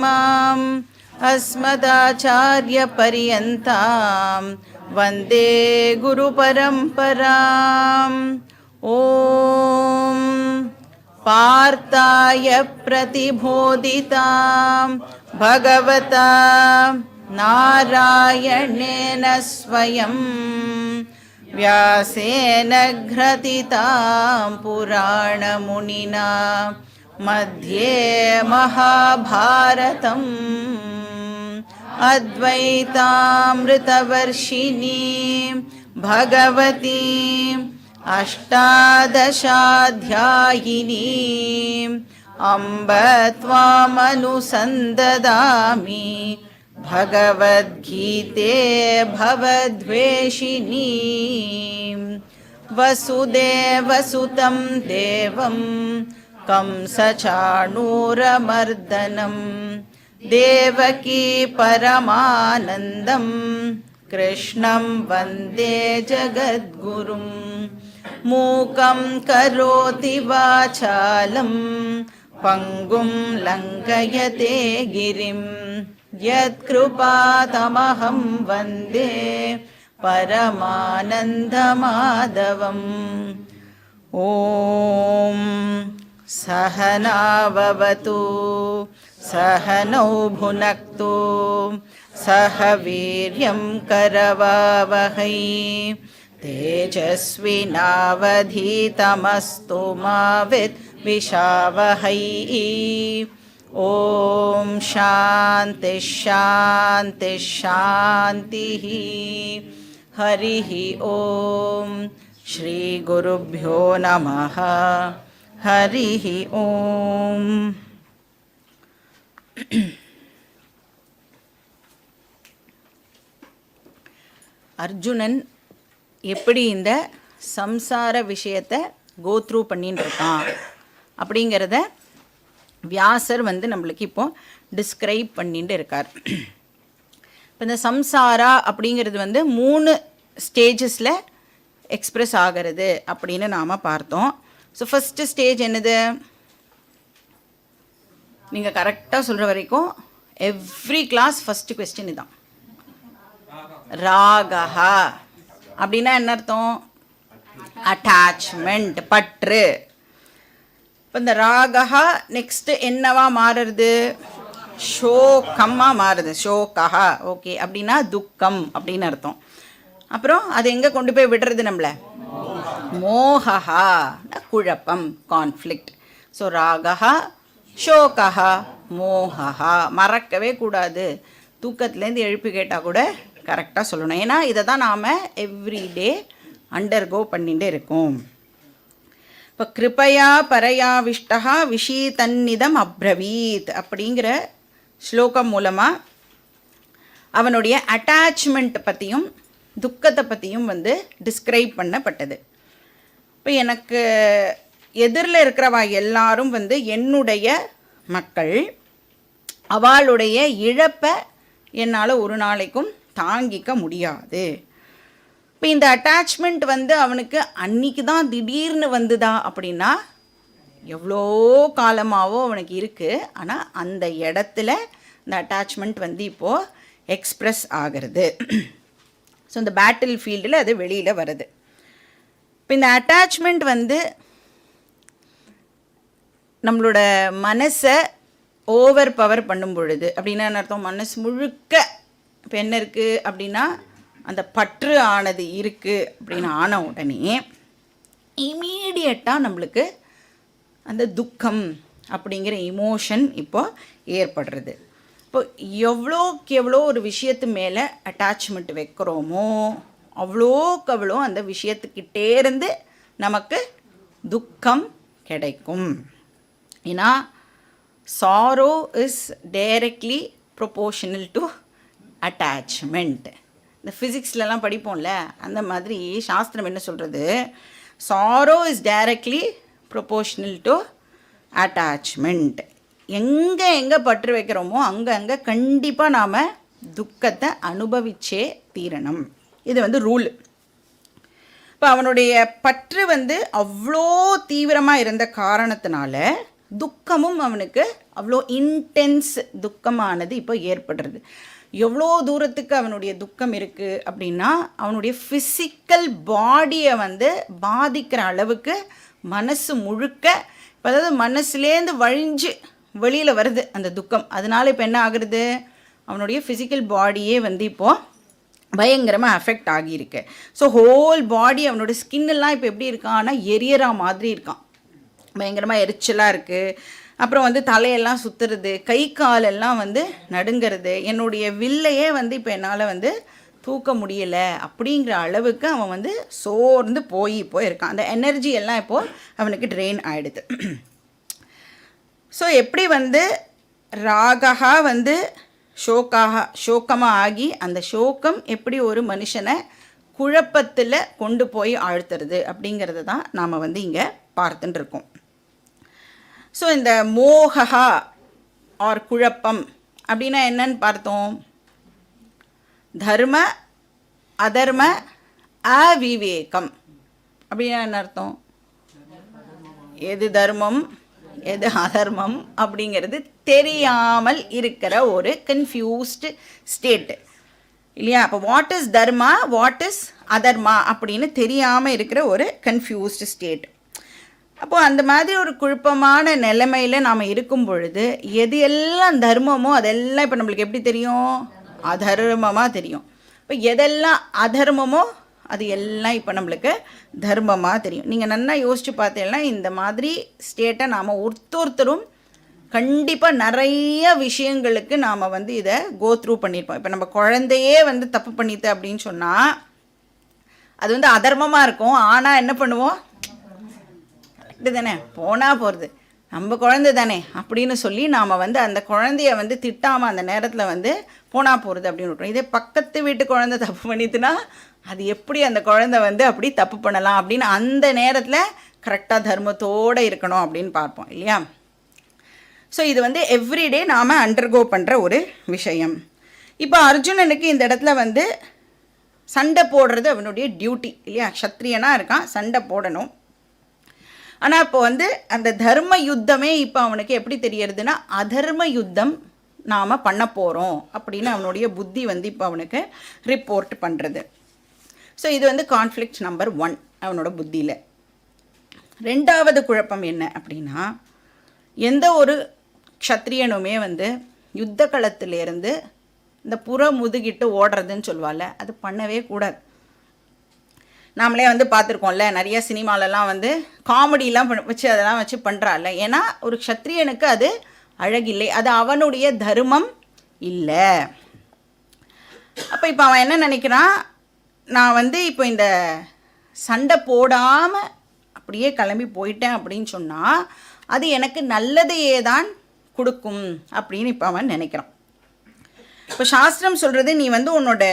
माम् अस्मदाचार्यपर्यन्तां वन्दे गुरुपरम्पराम्। ॐ पार्थाय प्रतिबोधितां भगवता नारायणेन स्वयं व्यासेन ग्रथितां पुराणमुनिना मध्ये महाभारतम् अद्वैतामृतवर्षिणीं भगवतीम् अष्टादशाध्यायिनीम् अम्ब त्वामनुसन्ददामि भगवद्गीते भवद्वेषिणीं वसुदेवसुतं देवं कंसचाणूरमर्दनं देवकी परमानन्दं कृष्णं वन्दे जगद्गुरुं मूकं करोति वाचालं पङ्गुं लङ्घयते गिरिं यत्कृपातमहं वन्दे परमानन्दमाधवम्। ॐ सहनाववतु सहनौ भुनक्तु सह वीर्यं करवावहै तेजस्विनावधीतमस्तु मा विद्विषावहै। ॐ शान्ति शान्ति शान्तिः। हरिः ॐ श्री गुरुभ्यो नमः। हरिः ॐ। அர்ஜுனன் எப்படி இந்த சம்சார விஷயத்தை கோத்ரூ பண்ணின்னு இருக்கான் அப்படிங்கிறத வியாசர் நம்மளுக்கு இப்போ டிஸ்கிரைப் பண்ணிட்டு இருக்கார். இப்போ இந்த சம்சாரா அப்படிங்கிறது 3 ஸ்டேஜஸில் எக்ஸ்ப்ரெஸ் ஆகிறது அப்படின்னு நாம் பார்த்தோம். ஸோ ஃபஸ்ட்டு ஸ்டேஜ் என்னது? நீங்கள் கரெக்டாக சொல்கிற வரைக்கும் எவ்ரி கிளாஸ் ஃபஸ்ட்டு கொஸ்டின் இதுதான். ராகஹா அப்படின்னா என்ன அர்த்தம்? அட்டாச்மெண்ட், பற்று. இப்போ இந்த ராகஹா நெக்ஸ்ட்டு என்னவா மாறுறது? ஷோகமாக மாறுது. ஷோகஹா ஓகே அப்படின்னா துக்கம் அப்படின்னு அர்த்தம். அப்புறம் அது எங்கே கொண்டு போய் விடுறது நம்மளை? மோகஹா குழப்பம், கான்ஃப்ளிக்ட். ஸோ ராகஹா ஷோகஹா மோகஹா மறக்கவே கூடாது. தூக்கத்துலேருந்து எழுப்பி கேட்டால் கூட கரெக்டாக சொல்லணும். ஏன்னா இதை தான் நாம் எவ்ரிடே அண்டர்கோ பண்ணிகிட்டே இருக்கோம். இப்போ கிருபையா பரயாவிஷ்டா விஷீதன்னிதம் அப்ரவீத் அப்படிங்கிற ஸ்லோகம் மூலமாக அவனுடைய அட்டாச்மெண்ட் பற்றியும் துக்கத்தை பற்றியும் டிஸ்கிரைப் பண்ணப்பட்டது. இப்போ எனக்கு எதிரில் இருக்கிறவா எல்லாரும் என்னுடைய மக்கள், அவளுடைய இழப்பை என்னால் ஒரு நாளைக்கும் தாங்கிக்க முடியாது. இப்போ இந்த அட்டாச்மெண்ட் அவனுக்கு அன்னைக்கு தான் திடீர்னு வந்துதா அப்படின்னா எவ்வளோ காலமாகவோ அவனுக்கு இருக்குது. ஆனால் அந்த இடத்துல இந்த அட்டாச்மெண்ட் இப்போது எக்ஸ்ப்ரெஸ் ஆகிறது. ஸோ இந்த பேட்டில் ஃபீல்டில் அது வெளியில் வருது. இப்போ இந்த அட்டாச்மெண்ட் நம்மளோட மனசை ஓவர் பவர் பண்ணும் பொழுது அப்படின்னா என்ன அர்த்தம்? மனசு முழுக்க இப்போ என்ன இருக்குது அப்படின்னா அந்த பற்று ஆனது இருக்குது அப்படின்னு ஆன உடனே இமீடியட்டாக நம்மளுக்கு அந்த துக்கம் அப்படிங்கிற இமோஷன் இப்போது ஏற்படுறது. இப்போ எவ்வளோக்கு எவ்வளோ ஒரு விஷயத்து மேலே அட்டாச்மெண்ட் வைக்கிறோமோ அவ்வளோக்கு அவ்வளோ அந்த விஷயத்துக்கிட்டேருந்து நமக்கு துக்கம் கிடைக்கும். ஏன்னா sorrow is directly proportional to attachment. இந்த ஃபிசிக்ஸ்லலாம் படிப்போம்ல, அந்த மாதிரி சாஸ்திரம் என்ன சொல்கிறது? Sorrow is directly proportional to attachment. எங்கே பற்று வைக்கிறோமோ அங்கே கண்டிப்பாக நாம் துக்கத்தை அனுபவிச்சே தீரணும். இது ரூல். இப்போ அவனுடைய பற்று அவ்வளோ தீவிரமாக இருந்த காரணத்தினால துக்கமும் அவனுக்கு அவ்வளோ இன்டென்ஸ் துக்கமானது இப்போ ஏற்படுறது. எவ்வளோ தூரத்துக்கு அவனுடைய துக்கம் இருக்குது அப்படின்னா, அவனுடைய ஃபிசிக்கல் பாடியை வந்து பாதிக்கிற அளவுக்கு மனசு முழுக்க, இப்போ அதாவது மனசுலேருந்து வழிஞ்சு வெளியில் வருது அந்த துக்கம். அதனால் இப்போ என்ன ஆகுறது, அவனுடைய ஃபிசிக்கல் பாடியே வந்து இப்போது பயங்கரமாக அஃபெக்ட் ஆகியிருக்கு. ஸோ ஹோல் பாடி, அவனோட ஸ்கின்னெல்லாம் இப்போ எப்படி இருக்கான்னா எரியறா மாதிரி இருக்கான், பயங்கரமாக எரிச்சலாக இருக்குது. அப்புறம் வந்து தலையெல்லாம் சுற்றுறது, கை காலெல்லாம் வந்து நடுங்கிறது, என்னுடைய வில்லையே வந்து இப்போ என்னால் வந்து தூக்க முடியலை அப்படிங்கிற அளவுக்கு அவன் வந்து சோர்ந்து போயிருக்கான். அந்த எனர்ஜி எல்லாம் இப்போது அவனுக்கு ட்ரெயின் ஆகிடுது. ஸோ எப்படி வந்து ராகா வந்து சோகமாக ஆகி அந்த சோகம் எப்படி ஒரு மனுஷனை குழப்பத்தில் கொண்டு போய் ஆழ்த்துறது அப்படிங்கிறது தான் நாம் வந்து இங்கே பார்த்துட்டு இருக்கோம். ஸோ இந்த மோகா ஆர் குழப்பம் அப்படின்னா என்னன்னு பார்த்தோம். தர்ம அதர்ம அவிவேகம் அப்படின்னா என்ன அர்த்தம், எது தர்மம் எது அதர்மம் அப்படிங்கிறது தெரியாமல் இருக்கிற ஒரு கன்ஃபியூஸ்டு ஸ்டேட்டு இல்லையா. அப்போ what is dharma what is adharma அப்படின்னு தெரியாமல் இருக்கிற ஒரு கன்ஃபியூஸ்டு ஸ்டேட். அப்போது அந்த மாதிரி ஒரு குழப்பமான நிலைமையில் நாம் இருக்கும் பொழுது எது எல்லாம் தர்மமோ அதெல்லாம் இப்போ நம்மளுக்கு எப்படி தெரியும், அதர்மமாக தெரியும். இப்போ எதெல்லாம் அதர்மமோ அது எல்லாம் இப்போ நம்மளுக்கு தர்மமாக தெரியும். நீங்கள் நல்லா யோசித்து பார்த்தீங்கன்னா இந்த மாதிரி ஸ்டேட்டை நாம் ஒருத்தரும் கண்டிப்பாக நிறைய விஷயங்களுக்கு நாம் வந்து இதை கோ த்ரூ பண்ணியிருப்போம். இப்போ நம்ம குழந்தையே வந்து தப்பு பண்ணிட்டு அப்படின்னு சொன்னால் அது வந்து அதர்மமாக இருக்கும். ஆனால் என்ன பண்ணுவோம், கரெக்டு தானே, போனால் போகிறது, நம்ம குழந்தை தானே அப்படின்னு சொல்லி நாம் வந்து அந்த குழந்தைய வந்து திட்டாமல் அந்த நேரத்தில் வந்து போனால் போகிறது அப்படின்னு விட்டுரும். இதே பக்கத்து வீட்டு குழந்தை தப்பு பண்ணிட்டுனா அது எப்படி அந்த குழந்தை வந்து அப்படி தப்பு பண்ணலாம் அப்படின்னு அந்த நேரத்தில் கரெக்டாக தர்மத்தோடு இருக்கணும் அப்படின்னு பார்ப்போம் இல்லையா. ஸோ இது வந்து எவ்ரிடே நாம் அண்டர்கோ பண்ணுற ஒரு விஷயம். இப்போ அர்ஜுனனுக்கு இந்த இடத்துல வந்து சண்டை போடுறது அவனுடைய டியூட்டி இல்லையா. க்ஷத்ரியனாக இருக்கான், சண்டை போடணும். ஆனால் இப்போ வந்து அந்த தர்ம யுத்தமே இப்போ அவனுக்கு எப்படி தெரியறதுன்னா அதர்ம யுத்தம் நாம் பண்ண போகிறோம் அப்படின்னு அவனுடைய புத்தி வந்து இப்போ அவனுக்கு ரிப்போர்ட் பண்ணுறது. ஸோ இது வந்து கான்ஃப்ளிக்ட் நம்பர் 1 அவனோட புத்தியில். ரெண்டாவது குழப்பம் என்ன அப்படின்னா, எந்த ஒரு க்ஷத்ரியனுமே வந்து யுத்த களத்திலேருந்து இந்த புற முதுகிட்டு ஓடுறதுன்னு சொல்லுவாள், அது பண்ணவே கூடாது. நாமளே வந்து பார்த்துருக்கோம்ல, நிறைய சினிமாலெலாம் வந்து காமெடியெலாம் வச்சு அதெல்லாம் வச்சு பண்ணுறாள்ல. ஏன்னா ஒரு க்ஷத்ரியனுக்கு அது அழகில்லை, அது அவனுடைய தர்மம் இல்லை. அப்போ இப்போ அவன் என்ன நினைக்கிறான், நான் வந்து இப்போ இந்த சண்டை போடாமல் அப்படியே கிளம்பி போயிட்டேன் அப்படின்னு சொன்னால் அது எனக்கு நல்லதையே தான் கொடுக்கும் அப்படின்னு இப்போ அவன் நினைக்கிறான். இப்போ சாஸ்திரம் சொல்கிறது, நீ வந்து உன்னோட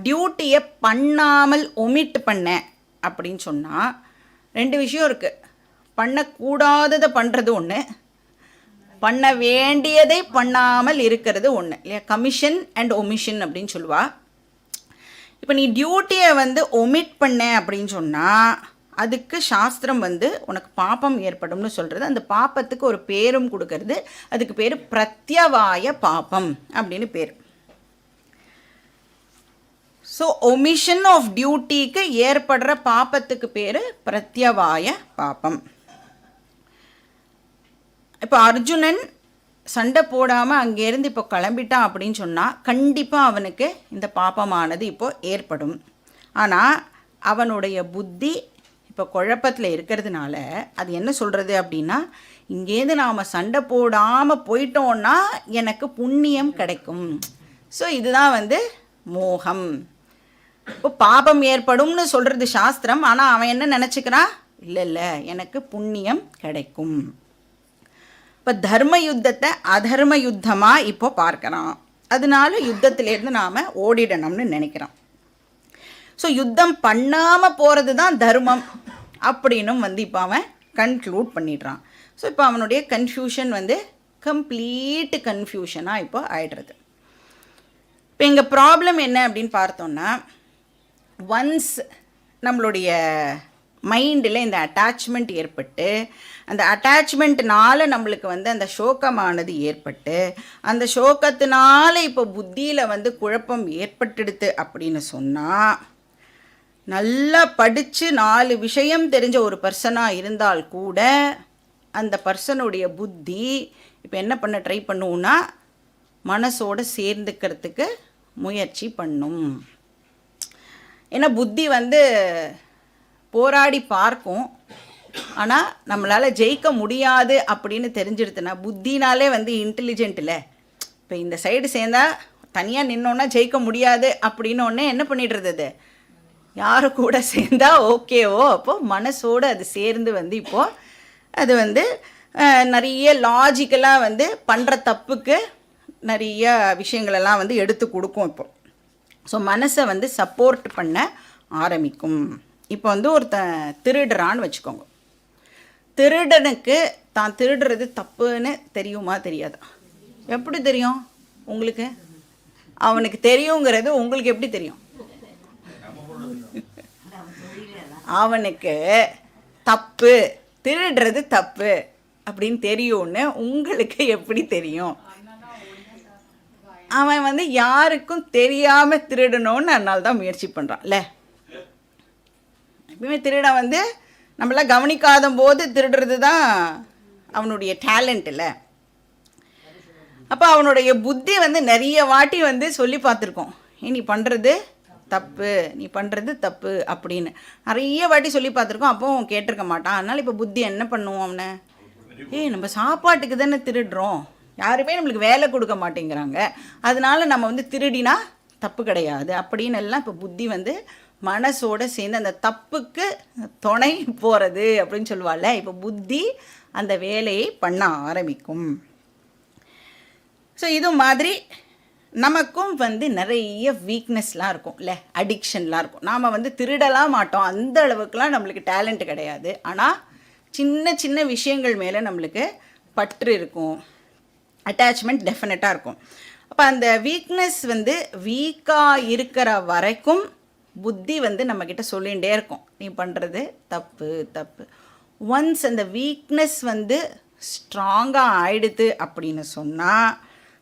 டியூட்டியை பண்ணாமல் ஒமிட் பண்ண அப்படின்னு சொன்னால் 2 விஷயம் இருக்குது. பண்ணக்கூடாததை பண்ணுறது ஒன்று, பண்ண வேண்டியதை பண்ணாமல் இருக்கிறது ஒன்று இல்லையா. கமிஷன் அண்ட் ஒமிஷன் அப்படின்னு சொல்லுவாள். இப்போ நீ டியூட்டியை வந்து ஒமிட் பண்ண அப்படின்னு சொன்னால் அதுக்கு சாஸ்திரம் வந்து உனக்கு பாப்பம் ஏற்படும்னு சொல்கிறது. அந்த பாப்பத்துக்கு ஒரு பேரும் கொடுக்கறது, அதுக்கு பேர் பிரத்யவாய பாப்பம் அப்படின்னு பேர். ஸோ ஒமிஷன் ஆஃப் டியூட்டிக்கு ஏற்படுற பாப்பத்துக்கு பேர் பிரத்யவாய பாப்பம். இப்போ அர்ஜுனன் சண்டை போடாமல் அங்கேருந்து இப்போ கிளம்பிட்டான் அப்படின்னு சொன்னால் கண்டிப்பாக அவனுக்கு இந்த பாப்பமானது இப்போ ஏற்படும். ஆனால் அவனுடைய புத்தி இப்போ குழப்பத்தில் இருக்கிறதுனால அது என்ன சொல்கிறது அப்படின்னா, இங்கேருந்து நாம் சண்டை போடாமல் போயிட்டோன்னா எனக்கு புண்ணியம் கிடைக்கும். ஸோ இதுதான் வந்து மோகம். இப்போ பாபம் ஏற்படும்னு சொல்கிறது சாஸ்திரம், ஆனால் அவன் என்ன நினச்சிக்கிறான், இல்லை எனக்கு புண்ணியம் கிடைக்கும். இப்போ தர்ம யுத்தத்தை அதர்ம யுத்தமாக இப்போ பார்க்குறான். அதனால யுத்தத்திலேருந்து நாம் ஓடிடணும்னு நினைக்கிறான். ஸோ யுத்தம் பண்ணாமல் போகிறது தான் தர்மம் அப்படின்னும் வந்து இப்போ அவன் கன்க்ளூட் பண்ணிடுறான். ஸோ இப்போ அவனுடைய கன்ஃபியூஷன் வந்து கம்ப்ளீட் கன்ஃபியூஷனாக இப்போ ஆயிடுறது. இப்போ எங்கள் ப்ராப்ளம் என்ன அப்படின்னு பார்த்தோன்னா, ஒன்ஸ் நம்மளுடைய மைண்டில் இந்த அட்டாச்மெண்ட் ஏற்பட்டு அந்த அட்டாச்மெண்ட்னால நம்மளுக்கு வந்து அந்த சோகமானது ஏற்பட்டு அந்த சோகத்தினால இப்போ புத்தியில் வந்து குழப்பம் ஏற்பட்டுடுது அப்படின்னு சொன்னால், நல்லா படித்து 4 விஷயம் தெரிஞ்ச ஒரு பர்சனாக இருந்தால் கூட அந்த பர்சனுடைய புத்தி இப்போ என்ன பண்ண ட்ரை பண்ணுவோன்னா மனசோடு சேர்ந்துக்கிறதுக்கு முயற்சி பண்ணும். ஏன்னா புத்தி வந்து போராடி பார்க்கும், ஆனால் நம்மளால் ஜெயிக்க முடியாது அப்படின்னு தெரிஞ்சிடுதுன்னா, புத்தினாலே வந்து இன்டெலிஜென்ட் இல்லை. இப்போ இந்த சைடு சேர்ந்தால் தனியாக நின்னோன்னா ஜெயிக்க முடியாது அப்படின்னு ஒன்று என்ன பண்ணிடுறது, அது யாரு கூட சேர்ந்தா ஓகேவோ அப்போது மனசோடு அது சேர்ந்து வந்து இப்போது அது வந்து நிறைய லாஜிக்கலாக வந்து பண்ணுற தப்புக்கு நிறைய விஷயங்களெல்லாம் வந்து எடுத்து கொடுக்கும். இப்போ ஸோ மனசை வந்து சப்போர்ட் பண்ண ஆரம்பிக்கும். இப்போ வந்து திருடுறான்னு வச்சுக்கோங்க. திருடனுக்கு தான் திருடுறது தப்புன்னு தெரியுமா தெரியாதா? எப்படி தெரியும் உங்களுக்கு? அவனுக்கு தெரியுங்கிறது உங்களுக்கு எப்படி தெரியும்? அவனுக்கு தப்பு, திருடுறது தப்பு அப்படின்னு தெரியும்னு உங்களுக்கு எப்படி தெரியும்? அவன் வந்து யாருக்கும் தெரியாமல் திருடணும்னு அதனால தான் முயற்சி பண்ணுறான்ல. எப்பவுமே திருடன் வந்து நம்மளாம் கவனிக்காத போது திருடுறது தான் அவனுடைய டேலண்ட் இல்லை. அப்போ அவனுடைய புத்தி வந்து நிறைய வாட்டி வந்து சொல்லி பார்த்துருக்கோம், நீ பண்ணுறது தப்பு, நீ பண்ணுறது தப்பு அப்படின்னு நிறைய வாட்டி சொல்லி பார்த்துருக்கோம். அப்போ அவன் கேட்டிருக்க மாட்டான். அதனால் இப்போ புத்தி என்ன பண்ணுவோம் அவனை, நம்ம சாப்பாட்டுக்கு தானே திருடுறோம், யாருமே நம்மளுக்கு வேலை கொடுக்க மாட்டேங்கிறாங்க, அதனால நம்ம வந்து திருடினா தப்பு கிடையாது அப்படின்னு எல்லாம் இப்போ புத்தி வந்து மனசோடு சேர்ந்து அந்த தப்புக்கு துணை போகிறது அப்படின்னு சொல்லுவாள்ல. இப்போ புத்தி அந்த வேலையை பண்ண ஆரம்பிக்கும். ஸோ இது மாதிரி நமக்கும் வந்து நிறைய வீக்னஸ்லாம் இருக்கும் இல்லை, அடிக்ஷன்லாம் இருக்கும். நாம் வந்து திருடலாம் மாட்டோம், அந்த அளவுக்குலாம் நம்மளுக்கு டேலண்ட் கிடையாது. ஆனால் சின்ன சின்ன விஷயங்கள் மேலே நம்மளுக்கு பற்று இருக்கும், அட்டாச்மெண்ட் டெஃபினட்டாக இருக்கும். அப்போ அந்த வீக்னஸ் வந்து வீக்காக இருக்கிற வரைக்கும் புத்தி வந்து நம்மக்கிட்ட சொல்லிகிட்டே இருக்கும், நீ பண்ணுறது தப்பு தப்பு. ஒன்ஸ் அந்த வீக்னஸ் வந்து ஸ்ட்ராங்காக ஆயிடுது அப்படின்னு சொன்னால்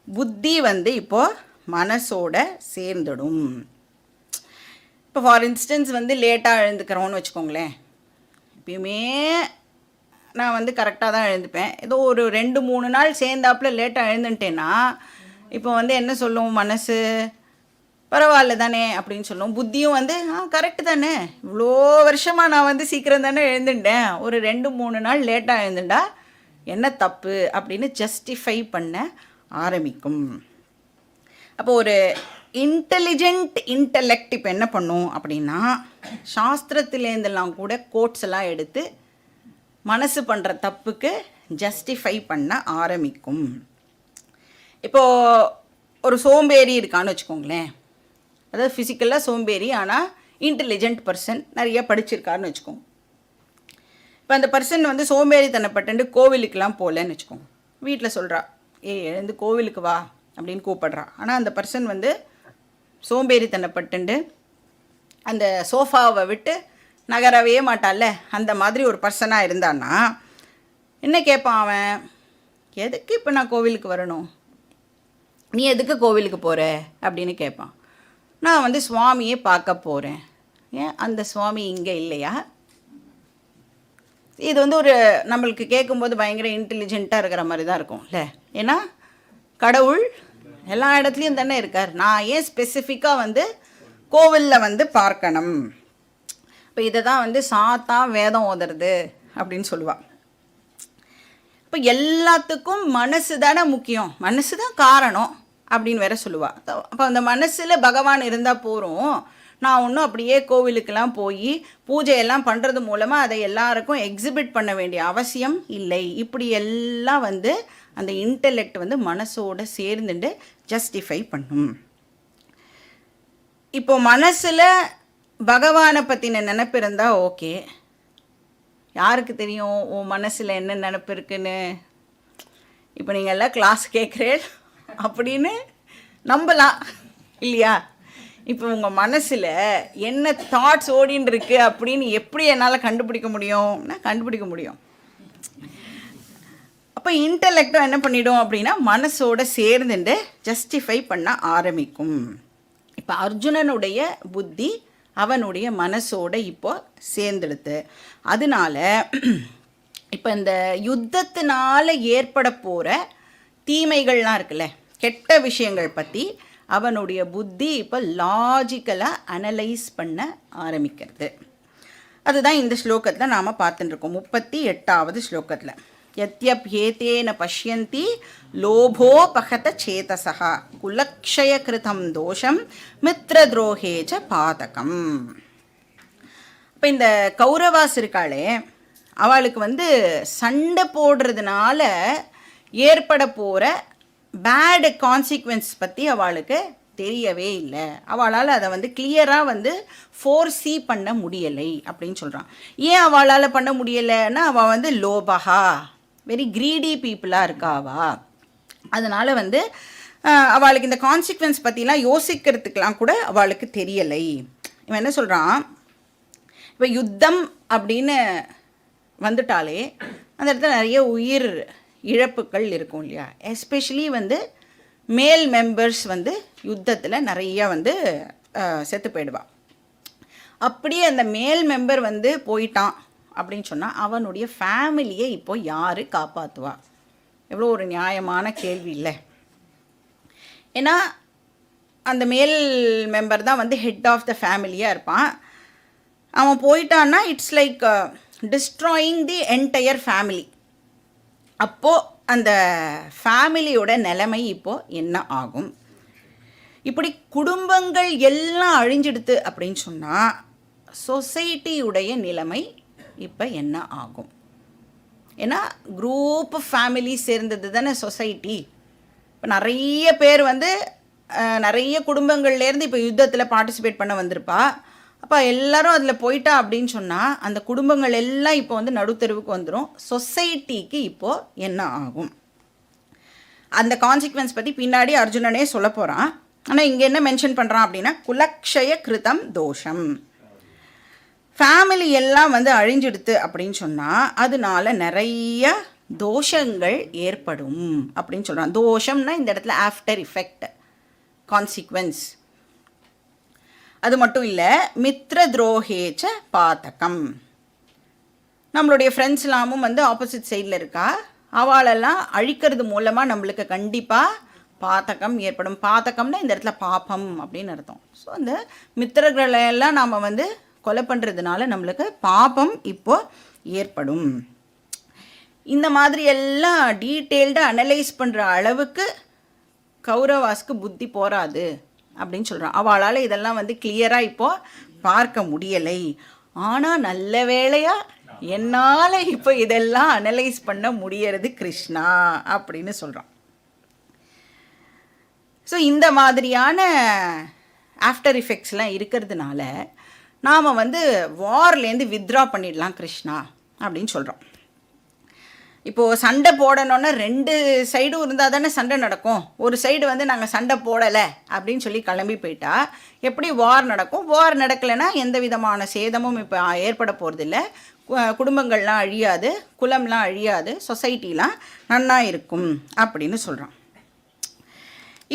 புத்தி வந்து இப்போது மனசோட சேர்ந்துடும். இப்போ ஃபார் இன்ஸ்டன்ஸ் வந்து லேட்டாக எழுந்துக்கிறோன்னு வச்சுக்கோங்களேன். எப்பயுமே நான் வந்து கரெக்டாக தான் எழுந்துப்பேன், ஏதோ ஒரு 2-3 நாள் சேர்ந்தாப்பில் லேட்டாக எழுந்துட்டேன்னா இப்போ வந்து என்ன சொல்லும் மனசு, பரவாயில்ல தானே அப்படின்னு சொல்லும். புத்தியும் வந்து கரெக்டு தானே, இவ்வளோ வருஷமாக நான் வந்து சீக்கிரம் தானே எழுந்துட்டேன், ஒரு 2-3 நாள் லேட்டாக எழுந்துட்டா என்ன தப்பு அப்படின்னு ஜஸ்டிஃபை பண்ண ஆரம்பிக்கும். அப்போ ஒரு இன்டெலிஜென்ட் இன்டலெக்ட் இப்போ என்ன பண்ணும் அப்படின்னா, சாஸ்திரத்திலேருந்தெல்லாம் கூட கோட்ஸ் எல்லாம் எடுத்து மனசு பண்ணுற தப்புக்கு ஜஸ்டிஃபை பண்ண ஆரம்பிக்கும். இப்போது ஒரு சோம்பேறி இருக்கான்னு வச்சுக்கோங்களேன், அதாவது ஃபிசிக்கலாக சோம்பேறி ஆனால் இன்டெலிஜென்ட் பர்சன், நிறைய படிச்சிருக்காருன்னு வச்சுக்கோங்க. இப்போ அந்த பர்சன் வந்து சோம்பேறித்தனப்பட்டு கோவிலுக்கெலாம் போகலன்னு வச்சுக்கோங்க. வீட்டில் சொல்கிறா, எழுந்து கோவிலுக்கு வா அப்படின்னு கூப்பிடுறா. ஆனால் அந்த பர்சன் வந்து சோம்பேறித்தனப்பட்டு அந்த சோஃபாவை விட்டு நகரவே மாட்டான்ல, அந்த மாதிரி ஒரு பர்சனாக இருந்தான்னா என்ன கேட்பான் அவன், எதுக்கு இப்போ நான் கோவிலுக்கு வரணும், நீ எதுக்கு கோவிலுக்கு போகிற அப்படின்னு கேட்பான். நான் வந்து சுவாமியை பார்க்க போகிறேன். ஏன் அந்த சுவாமி இங்கே இல்லையா? இது வந்து ஒரு நம்மளுக்கு கேட்கும்போது பயங்கர இன்டெலிஜென்ட்டாக இருக்கிற மாதிரி தான் இருக்கும்ல. ஏன்னா கடவுள் எல்லா இடத்துலையும் தானே இருக்கார், நான் ஏன் ஸ்பெசிஃபிக்காக வந்து கோவிலில் வந்து பார்க்கணும்? இப்போ இதை தான் வந்து சாத்தா வேதம் ஓதுறது அப்படின்னு சொல்லுவாள். இப்போ எல்லாத்துக்கும் மனசு தானே முக்கியம், மனசு தான் காரணம் அப்படின்னு வேற சொல்லுவாள். அப்போ அந்த மனசில் பகவான் இருந்தால் போகிறோம், நான் ஒன்றும் அப்படியே கோவிலுக்கெல்லாம் போய் பூஜையெல்லாம் பண்ணுறது மூலமாக அதை எல்லாருக்கும் எக்ஸிபிட் பண்ண வேண்டிய அவசியம் இல்லை. இப்படி எல்லாம் வந்து அந்த இன்டெலெக்ட் வந்து மனசோடு சேர்ந்துட்டு ஜஸ்டிஃபை பண்ணும். இப்போ மனசில் பகவானை பற்றின நினைப்பு இருந்தால் ஓகே, யாருக்கு தெரியும் உன் மனசில் என்ன நினைப்பு இருக்குன்னு? இப்போ நீங்கள் எல்லாம் கிளாஸ் கேட்குறேன் அப்படின்னு நம்பலாம் இல்லையா? இப்போ உங்கள் மனசில் என்ன தாட்ஸ் ஓடின்னு இருக்கு அப்படின்னு எப்படி என்னால் கண்டுபிடிக்க முடியும்னா கண்டுபிடிக்க முடியும். அப்போ இன்டலெக்டும் என்ன பண்ணிடும் அப்படின்னா மனசோட சேர்ந்துட்டு ஜஸ்டிஃபை பண்ண ஆரம்பிக்கும். இப்போ அர்ஜுனனுடைய புத்தி அவனுடைய மனசோட இப்போ சேர்ந்துடுது. அதனால இப்போ இந்த யுத்தத்தினால ஏற்பட போகிற தீமைகள்லாம் இருக்குல்ல, கெட்ட விஷயங்கள் பற்றி அவனுடைய புத்தி இப்போ லாஜிக்கலாக அனலைஸ் பண்ண ஆரம்பிக்கிறது. அதுதான் இந்த ஸ்லோகத்தில் நாம் பார்த்துட்டுருக்கோம். 38வது ஸ்லோகத்தில் யத்யப்யேதேன பஷ்யந்தி லோபோபகத சேதசா குலக்ஷயகிருதம் தோஷம் மித்ரத்ரோஹேச்ச பாதகம். இப்போ இந்த கௌரவாஸ் இருக்காளே, அவளுக்கு சண்டை போடுறதுனால ஏற்பட போகிற பேடு கான்சிக்வன்ஸ் பற்றி அவளுக்கு தெரியவே இல்லை. அவளால் அதை கிளியராக ஃபோர்ஸீ பண்ண முடியலை அப்படின்னு சொல்கிறான். ஏன் அவளால் பண்ண முடியலைன்னா அவள் லோபஹா, வெரி க்ரீடி பீப்புளாக இருக்காவா. அதனால் அவளுக்கு இந்த கான்சிக்வன்ஸ் பற்றிலாம் யோசிக்கிறதுக்கெலாம் கூட அவளுக்கு தெரியலை. இவன் என்ன சொல்கிறான், இப்போ யுத்தம் அப்படின்னு வந்துட்டாலே அந்த இடத்துல நிறைய உயிர் இழப்புகள் இருக்கும் இல்லையா. எஸ்பெஷலி மேல் மெம்பர்ஸ் யுத்தத்தில் நிறையா செத்து போயிடுவான். அப்படியே அந்த மேல் மெம்பர் போயிட்டான் அப்படின்னு சொன்னால் அவனுடைய ஃபேமிலியை இப்போ யார் காப்பாற்றுவா? எவ்வளோ ஒரு நியாயமான கேள்வி இல்லை. ஏன்னா அந்த மேல் மெம்பர் தான் ஹெட் ஆஃப் த ஃபேமிலியாக இருப்பான். அவன் போயிட்டான்னா it's like destroying the entire family. அப்போது அந்த ஃபேமிலியோட நிலைமை இப்போது என்ன ஆகும்? இப்படி குடும்பங்கள் எல்லாம் அழிஞ்சிடுது அப்படின்னு சொன்னால் சொசைட்டியுடைய நிலைமை இப்போ என்ன ஆகும்? ஏன்னா குரூப் ஃபேமிலி சேர்ந்தது தானே சொசைட்டி. இப்போ நிறைய பேர் நிறைய குடும்பங்கள்லேருந்து இப்போ யுத்தத்தில் பார்ட்டிசிபேட் பண்ண வந்திருப்பா. அப்போ எல்லாரும் அதில் போயிட்டா அப்படின்னு சொன்னால் அந்த குடும்பங்கள் எல்லாம் இப்போ நடுத்தெருவுக்கு வந்துடும். சொசைட்டிக்கு இப்போது என்ன ஆகும்? அந்த கான்சிக்வன்ஸ் பற்றி பின்னாடி அர்ஜுனனே சொல்ல போகிறான். ஆனால் இங்கே என்ன மென்ஷன் பண்ணுறான் அப்படின்னா குலக்ஷய கிருதம் தோஷம். ஃபேமிலி எல்லாம் அழிஞ்சிடுத்து அப்படின்னு சொன்னால் அதனால நிறைய தோஷங்கள் ஏற்படும் அப்படின்னு சொல்கிறான். தோஷம்னா இந்த இடத்துல ஆஃப்டர் இஃபெக்ட், கான்சிக்வன்ஸ். அது மட்டும் இல்லை, மித்ர துரோகேச்ச பாதகம். நம்மளுடைய ஃப்ரெண்ட்ஸ்லாமும் ஆப்போசிட் சைடில் இருக்கா, அவளெல்லாம் அழிக்கிறது மூலமாக நம்மளுக்கு கண்டிப்பாக பாதகம் ஏற்படும். பாதகம்னா இந்த இடத்துல பாபம் அப்படின்னு அர்த்தம். ஸோ அந்த மித்திரர்களெல்லாம் நாம் கொலை பண்ணுறதுனால நம்மளுக்கு பாபம் இப்போது ஏற்படும். இந்த மாதிரி எல்லாம் டீட்டெயில்டாக அனலைஸ் பண்ணுற அளவுக்கு கௌரவாஸ்க்கு புத்தி போராது அப்படின்னு சொல்கிறான். அவளால் இதெல்லாம் கிளியராக இப்போது பார்க்க முடியலை. ஆனால் நல்ல வேளையாக என்னால் இப்போ இதெல்லாம் அனலைஸ் பண்ண முடியறது கிருஷ்ணா அப்படின்னு சொல்கிறான். ஸோ இந்த மாதிரியான ஆஃப்டர் எஃபெக்ட்ஸ்லாம் இருக்கிறதுனால நாம் வார்லேருந்து வித்ட்ரா பண்ணிடலாம் கிருஷ்ணா அப்படின்னு சொல்கிறோம். இப்போது சண்டை போடணுன்னா 2 சைடும் இருந்தால் தானே சண்டை நடக்கும். ஒரு சைடு நாங்கள் சண்டை போடலை அப்படின்னு சொல்லி கிளம்பி போயிட்டா எப்படி வார் நடக்கும்? வார் நடக்கலைன்னா எந்த விதமான சேதமும் இப்போ ஏற்பட போகிறதில்ல. குடும்பங்கள்லாம் அழியாது, குலம்லாம் அழியாது, சொசைட்டிலாம் நன்னா இருக்கும் அப்படின்னு சொல்கிறான்.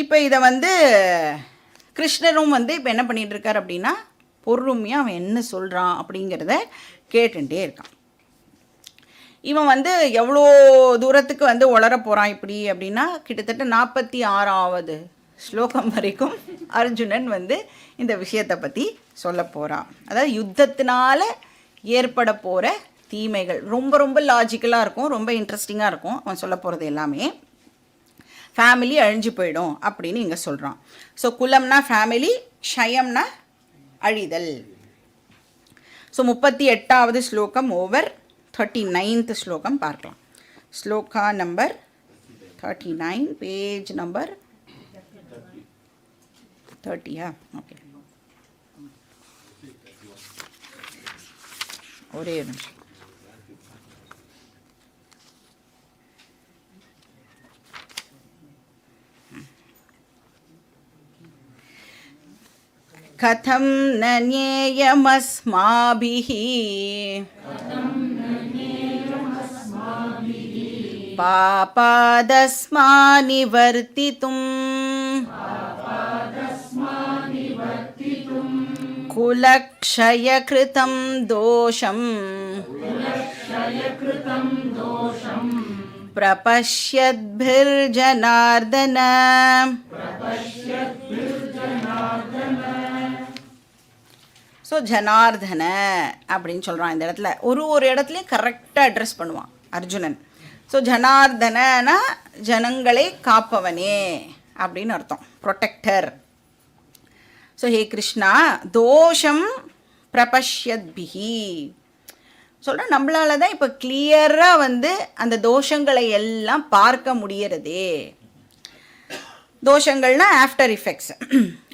இப்போ இதை கிருஷ்ணரும் இப்போ என்ன பண்ணிகிட்டு இருக்கார் அப்படின்னா பொறுமையாக அவன் என்ன சொல்கிறான் அப்படிங்கிறத கேட்டுட்டே இருக்கான். இவன் எவ்வளோ தூரத்துக்கு உளர போகிறான் இப்படி அப்படின்னா கிட்டத்தட்ட 46வது ஸ்லோகம் வரைக்கும் அர்ஜுனன் இந்த விஷயத்தை பற்றி சொல்ல போகிறான். அதாவது யுத்தத்தினால ஏற்பட போகிற தீமைகள் ரொம்ப ரொம்ப லாஜிக்கலாக இருக்கும், ரொம்ப இன்ட்ரெஸ்டிங்காக இருக்கும். அவன் சொல்ல போகிறது எல்லாமே ஃபேமிலி அழிஞ்சு போயிடும் அப்படின்னு இங்கே சொல்கிறான். ஸோ குலம்னா ஃபேமிலி, க்ஷயம்னா அழிதல். ஸோ 38வது ஸ்லோகம் ஓவர். 39th ஸ்லோகம் பார்க்கலாம். Shloka number 39, page number 30. Okay, ஒரே நிமிஷம். கதம் ந ஞேயமஸ்மாபிஹி பாபாதஸ்மாநிவர்த்திதும் குலக்ஷயக்ருதம் தோஷம் பிரபஷ்யத்பிர்ஜனார்தன. ஸோ ஜனார்தன அப்படின்னு சொல்கிறான் இந்த இடத்துல. ஒரு இடத்துலையும் கரெக்டாக அட்ரஸ் பண்ணுவான் அர்ஜுனன். ஸோ ஜனார்தனா ஜனங்களை காப்பவனே அப்படின்னு அர்த்தம், ப்ரொடெக்டர். ஸோ ஹே கிருஷ்ணா தோஷம் பிரபஷ்யத்பிஹி சொல்கிறேன். நம்மளால தான் இப்போ கிளியராக அந்த தோஷங்களை எல்லாம் பார்க்க முடியறதே. தோஷங்கள்னால் ஆஃப்டர் எஃபெக்ட்ஸ்,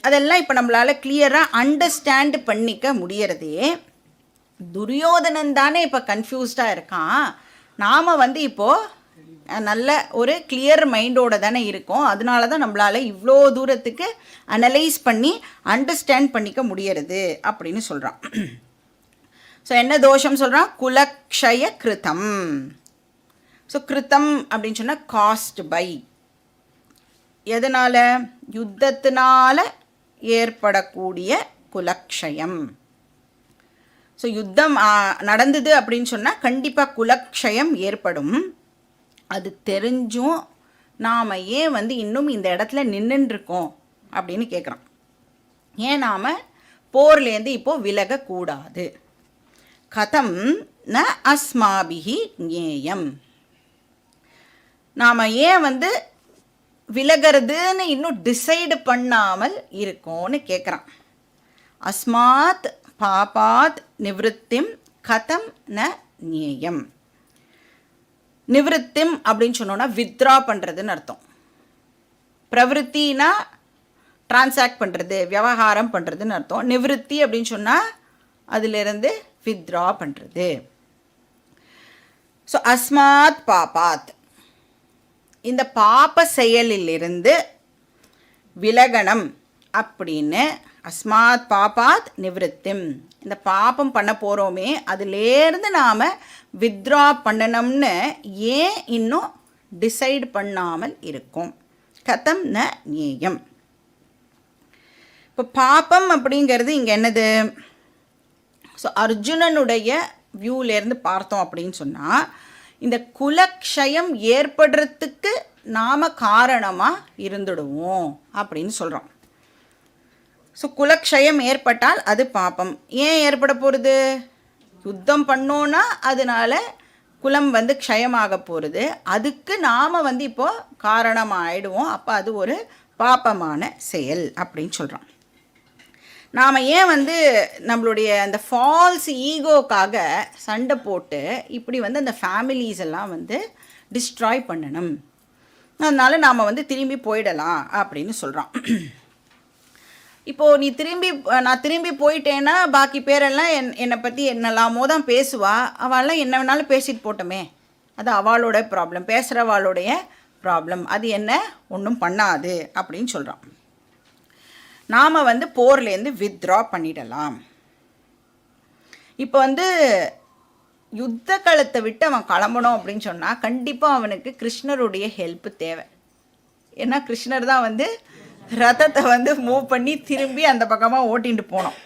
அதெல்லாம் இப்போ நம்மளால் கிளியராக அண்டர்ஸ்டாண்ட் பண்ணிக்க முடியறதே. துரியோதனன் தானே இப்போ கன்ஃபியூஸ்டாக இருக்கான். நாம் இப்போது நல்ல ஒரு கிளியர் மைண்டோடு தானே இருக்கோம். அதனால தான் நம்மளால் இவ்வளோ தூரத்துக்கு அனலைஸ் பண்ணி அண்டர்ஸ்டாண்ட் பண்ணிக்க முடியறது அப்படின்னு சொல்கிறான். ஸோ என்ன தோஷம் சொல்கிறான்? குலக்ஷய கிருதம். ஸோ கிருத்தம் அப்படின்னு சொன்னால் காஸ்ட் பை, எதனால்? யுத்தத்தினால ஏற்படக்கூடிய குலக்ஷயம். ஸோ யுத்தம் நடந்தது அப்படின்னு சொன்னால் கண்டிப்பாக குலக்ஷயம் ஏற்படும். அது தெரிஞ்சும் நாம் ஏன் இன்னும் இந்த இடத்துல நின்றுருக்கோம் அப்படின்னு கேட்குறான். ஏன் நாம் போர்லேருந்து இப்போது விலகக்கூடாது? கதம் ந அஸ்மாபிஹி ஞேயம். நாம் ஏன் விலகிறதுன்னு இன்னும் டிசைடு பண்ணாமல் இருக்கோன்னு கேட்குறான். அஸ்மாத் பாபாத் நிவృத்திம் கதம் ந ஞேயம். நிவృத்திம் அப்படின்னு சொன்னோன்னா வித்ரா பண்ணுறதுன்னு அர்த்தம். பிரவருத்தினா டிரான்சாக்ட் பண்ணுறது, விவகாரம் பண்ணுறதுன்னு அர்த்தம். நிவృத்தி அப்படின்னு சொன்னால் அதிலிருந்து வித்ரா பண்ணுறது. ஸோ அஸ்மாத் பாபாத், இந்த பாப செயலிலிருந்து விலகணம் அப்படின்னு. அஸ்மாத் பாபாத் நிவృத்திம், இந்த பாபம் பண்ண போகிறோமே அதிலேருந்து நாம் வித்ரா பண்ணணும்னு ஏன் இன்னும் டிசைட் பண்ணாமல் இருக்கும்? கதம் ந ஞேயம். இப்போ பாபம் அப்படிங்கிறது இங்கே என்னது? ஸோ அர்ஜுனனுடைய வியூலேருந்து பார்த்தோம் அப்படின்னு சொன்னால் இந்த குலக்ஷயம் ஏற்படுறதுக்கு நாம் காரணமாக இருந்துடுவோம் அப்படின்னு சொல்கிறோம். ஸோ குலக்ஷயம் ஏற்பட்டால் அது பாபம். ஏன் ஏற்பட போகிறது? யுத்தம் பண்ணோன்னா அதனால குலம் க்ஷயமாக போகிறது. அதுக்கு நாம் இப்போது காரணமாகிடுவோம். அப்போ அது ஒரு பாபமான செயல் அப்படின்னு சொல்கிறோம். நாம் ஏன் நம்மளுடைய அந்த ஃபால்ஸ் ஈகோக்காக சண்டை போட்டு இப்படி அந்த ஃபேமிலிஸ் எல்லாம் டிஸ்ட்ராய் பண்ணணும்? அதனால் நாம் திரும்பி போயிடலாம் அப்படின்னு சொல்கிறான். இப்போது நான் திரும்பி போயிட்டேன்னா பாக்கி பேரெல்லாம் என்னை பற்றி என்னெல்லாமோ தான் பேசுவா. அவள்லாம் என்ன வேணாலும் பேசிட்டு போட்டோமே, அது அவளோட ப்ராப்ளம், பேசுகிறவாளுடைய ப்ராப்ளம், அது என்ன ஒன்றும் பண்ணாது அப்படின்னு சொல்கிறான். நாம் போர்லேருந்து வித்ட்ரா பண்ணிடலாம். இப்போ யுத்த களத்தை விட்டு அவன் கிளம்பணும் அப்படின்னு சொன்னால் கண்டிப்பாக அவனுக்கு கிருஷ்ணருடைய ஹெல்ப்பு தேவை. ஏன்னா கிருஷ்ணர் தான் ரதத்தை மூவ் பண்ணி திரும்பி அந்த பக்கமாக ஓட்டிகிட்டு போனோம்.